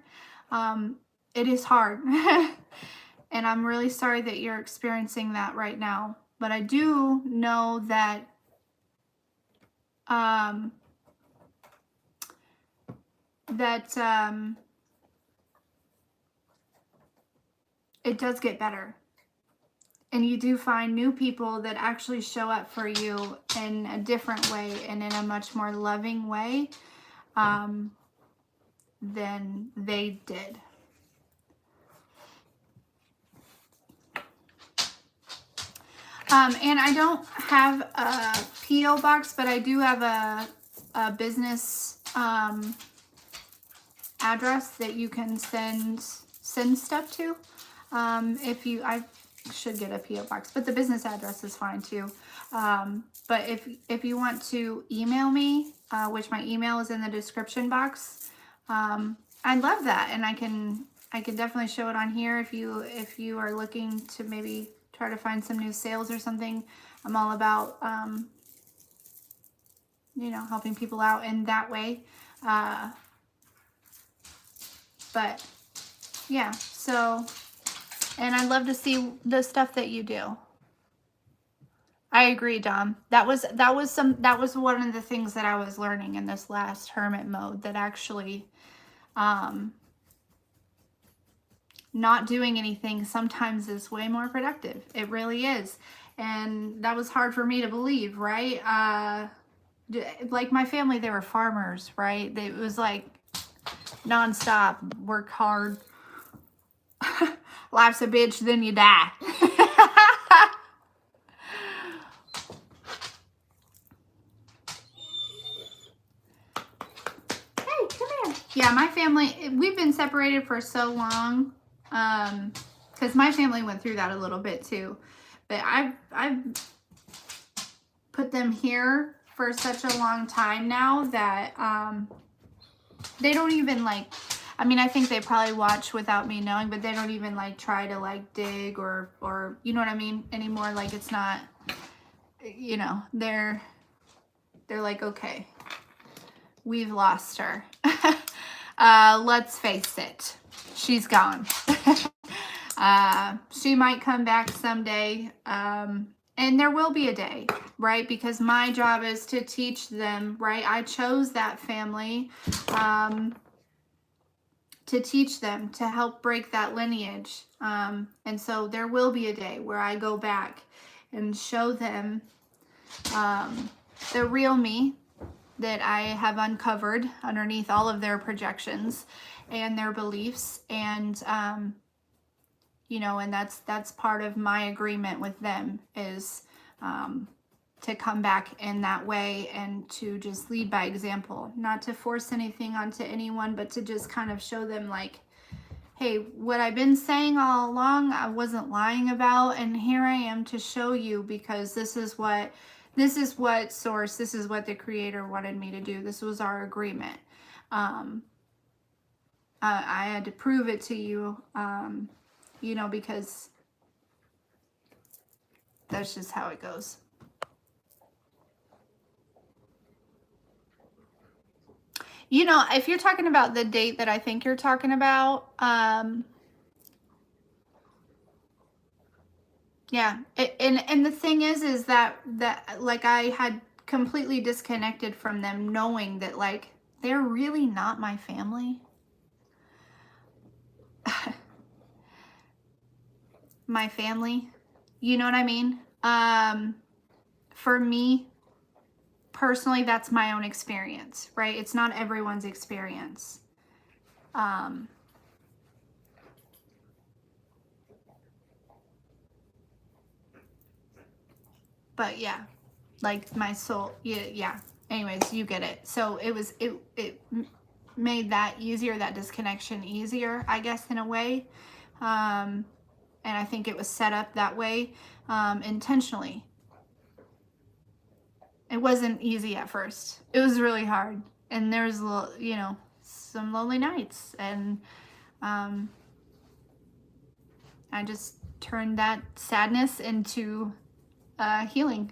It is hard. And I'm really sorry that you're experiencing that right now. But I do know that it does get better. And you do find new people that actually show up for you in a different way, and in a much more loving way than they did. And I don't have a P.O. box, but I do have a business address that you can send stuff to. I should get a P.O. box, but the business address is fine too. But if you want to email me, which my email is in the description box, I'd love that, and I can definitely show it on here if you are looking to maybe try to find some new sales or something. I'm all about you know, helping people out in that way. But yeah, so, and I'd love to see the stuff that you do. I agree, Dom. That was one of the things that I was learning in this last hermit mode, that actually not doing anything sometimes is way more productive. It really is. And that was hard for me to believe, right? Like my family, they were farmers, right? It was like nonstop, work hard. Life's a bitch, then you die. Hey, come here. Yeah, my family, we've been separated for so long, because my family went through that a little bit too. But I've put them here for such a long time now that they don't even like, I mean, I think they probably watch without me knowing, but they don't even like try to like dig or you know what I mean anymore. Like, it's not, you know, they're like, okay, we've lost her. Let's face it, she's gone. She might come back someday. And there will be a day, right? Because my job is to teach them, right? I chose that family to teach them, to help break that lineage. And so there will be a day where I go back and show them the real me that I have uncovered underneath all of their projections and their beliefs. And you know, and that's part of my agreement with them, is to come back in that way, and to just lead by example, not to force anything onto anyone, but to just kind of show them like, hey, what I've been saying all along, I wasn't lying about, and here I am to show you, because this is what This is what source, this is what the creator wanted me to do. This was our agreement. I had to prove it to you, you know, because that's just how it goes. You know, if you're talking about the date that I think you're talking about, yeah. And the thing is that like I had completely disconnected from them, knowing that like they're really not my family. My family, you know what I mean? For me personally, that's my own experience, right? It's not everyone's experience. But yeah, like my soul, yeah. Anyways, you get it. So it made that easier, that disconnection easier, I guess, in a way. And I think it was set up that way intentionally. It wasn't easy at first. It was really hard. And there's, you know, some lonely nights. And I just turned that sadness into healing.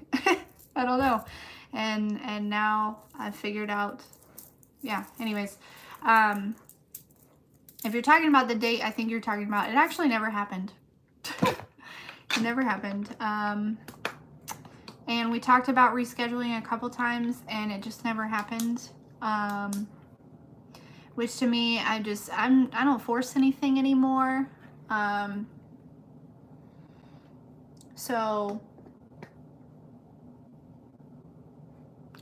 I don't know. And now I've figured out, yeah, anyways. If you're talking about the date I think you're talking about, it actually never happened. It never happened. And we talked about rescheduling a couple times and it just never happened. Which to me, I don't force anything anymore. So,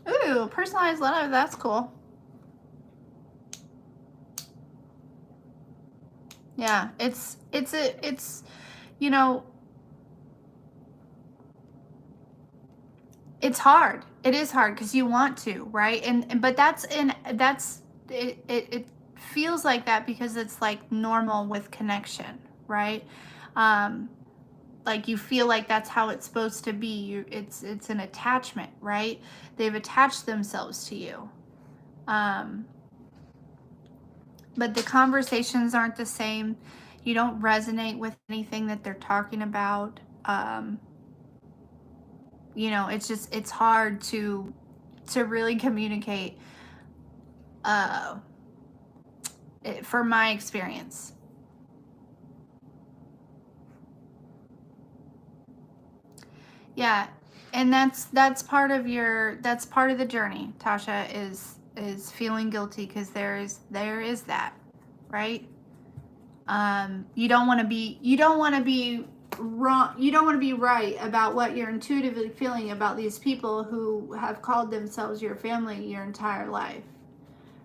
ooh, personalized letter, that's cool. Yeah, it's, you know, it's hard. It is hard because you want to, right? But it feels like that because it's like normal with connection, right? Like you feel like that's how it's supposed to be. It's an attachment, right? They've attached themselves to you. But the conversations aren't the same. You don't resonate with anything that they're talking about. You know, it's hard to really communicate for my experience. Yeah, and that's part of the journey, Tasha, is feeling guilty because there is that, right? You don't want to be wrong. You don't want to be right about what you're intuitively feeling about these people who have called themselves your family your entire life,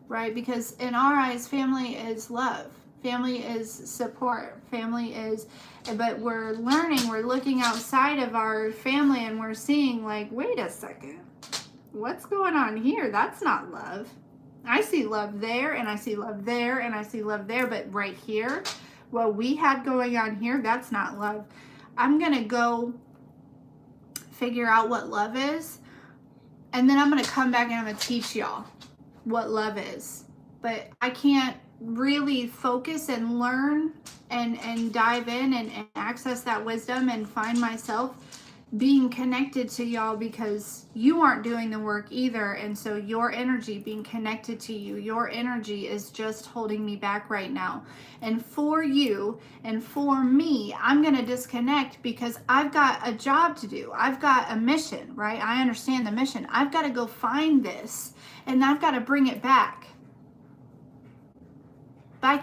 right? Because in our eyes, family is love. Family is support. Family is, but we're looking outside of our family and we're seeing like, wait a second, what's going on here? That's not love. I see love there and I see love there and I see love there, but right here, what we had going on here, that's not love. I'm going to go figure out what love is, and then I'm going to come back and I'm going to teach y'all what love is. But I can't really focus and learn and dive in and access that wisdom and find myself being connected to y'all because you aren't doing the work either. And so your energy being connected to you, your energy is just holding me back right now. And for you and for me, I'm going to disconnect because I've got a job to do. I've got a mission, right? I understand the mission. I've got to go find this and I've got to bring it back. But I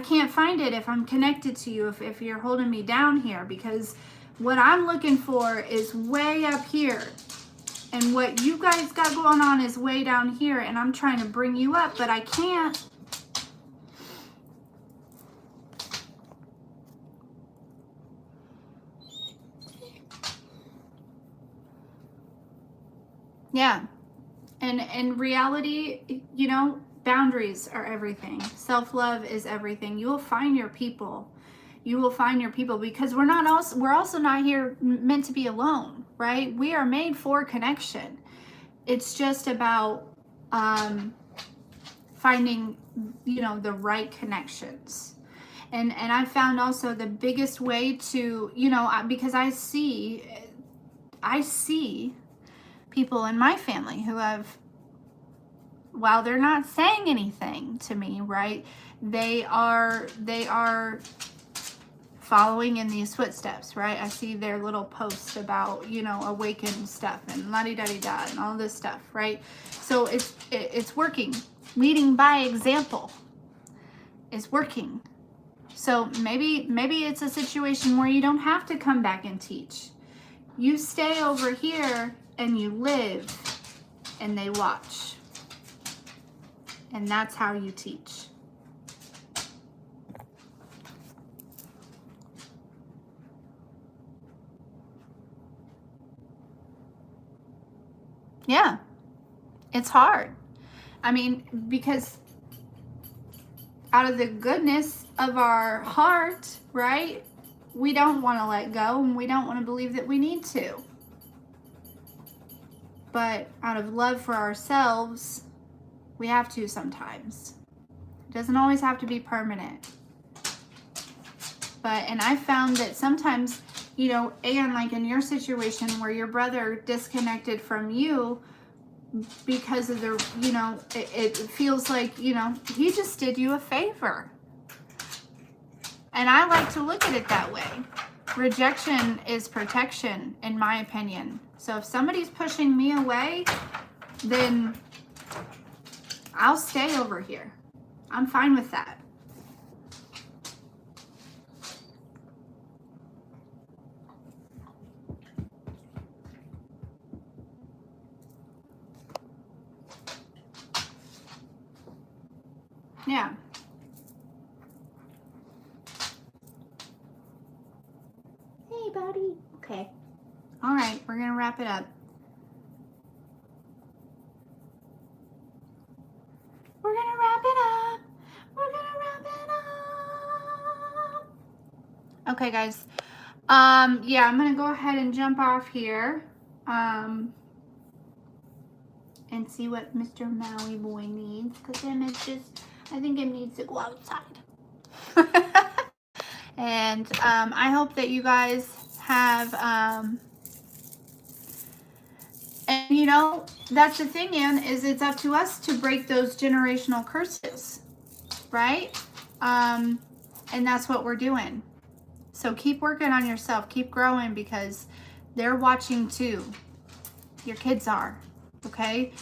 can't find it if I'm connected to you, if you're holding me down here, because what I'm looking for is way up here. And what you guys got going on is way down here. And I'm trying to bring you up, but I can't. Yeah. And in reality, you know, boundaries are everything. Self-love is everything. You will find your people. You will find your people, because we're also not here meant to be alone, right? We are made for connection. It's just about finding, the right connections. And I found also the biggest way to, because I see people in my family who have, while they're not saying anything to me, right, they are following in these footsteps, right? I see their little posts about, awakened stuff and la-di-da-di-da and all this stuff, right? So it's working. Leading by example is working. So maybe it's a situation where you don't have to come back and teach. You stay over here and you live and they watch. And that's how you teach. Yeah, it's hard. I mean, because out of the goodness of our heart, right, we don't want to let go and we don't want to believe that we need to. But out of love for ourselves, we have to sometimes. It doesn't always have to be permanent. And I found that sometimes, and like in your situation where your brother disconnected from you because of the, it feels like, he just did you a favor. And I like to look at it that way. Rejection is protection, in my opinion. So if somebody's pushing me away, then I'll stay over here. I'm fine with that. Yeah. Hey, buddy. Okay. All right, we're going to wrap it up. We're going to wrap it up. We're going to wrap it up. Okay, guys. Yeah, I'm going to go ahead and jump off here. And see what Mr. Maui Boy needs, because then it's just, I think it needs to go outside. And I hope that you guys have, and that's the thing, Ann, is it's up to us to break those generational curses, right? And that's what we're doing. So keep working on yourself, keep growing, because they're watching too. Your kids are, okay?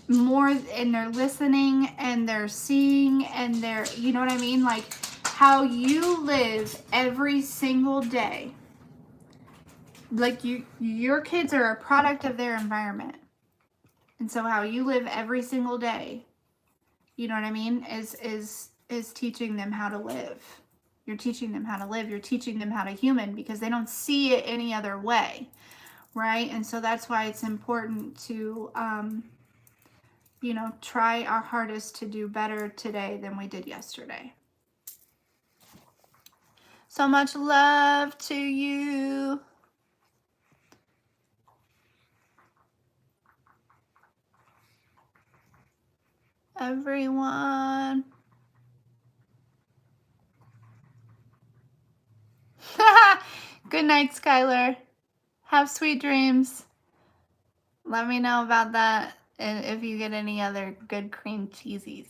More, and they're listening and they're seeing and they're, you know what I mean? Like how you live every single day. Like your kids are a product of their environment. And so how you live every single day, you know what I mean, is teaching them how to live. You're teaching them how to live. You're teaching them how to human, because they don't see it any other way, right? And so that's why it's important to, try our hardest to do better today than we did yesterday. So much love to you. Everyone. Good night, Skylar. Have sweet dreams. Let me know about that and if you get any other good cream cheesies.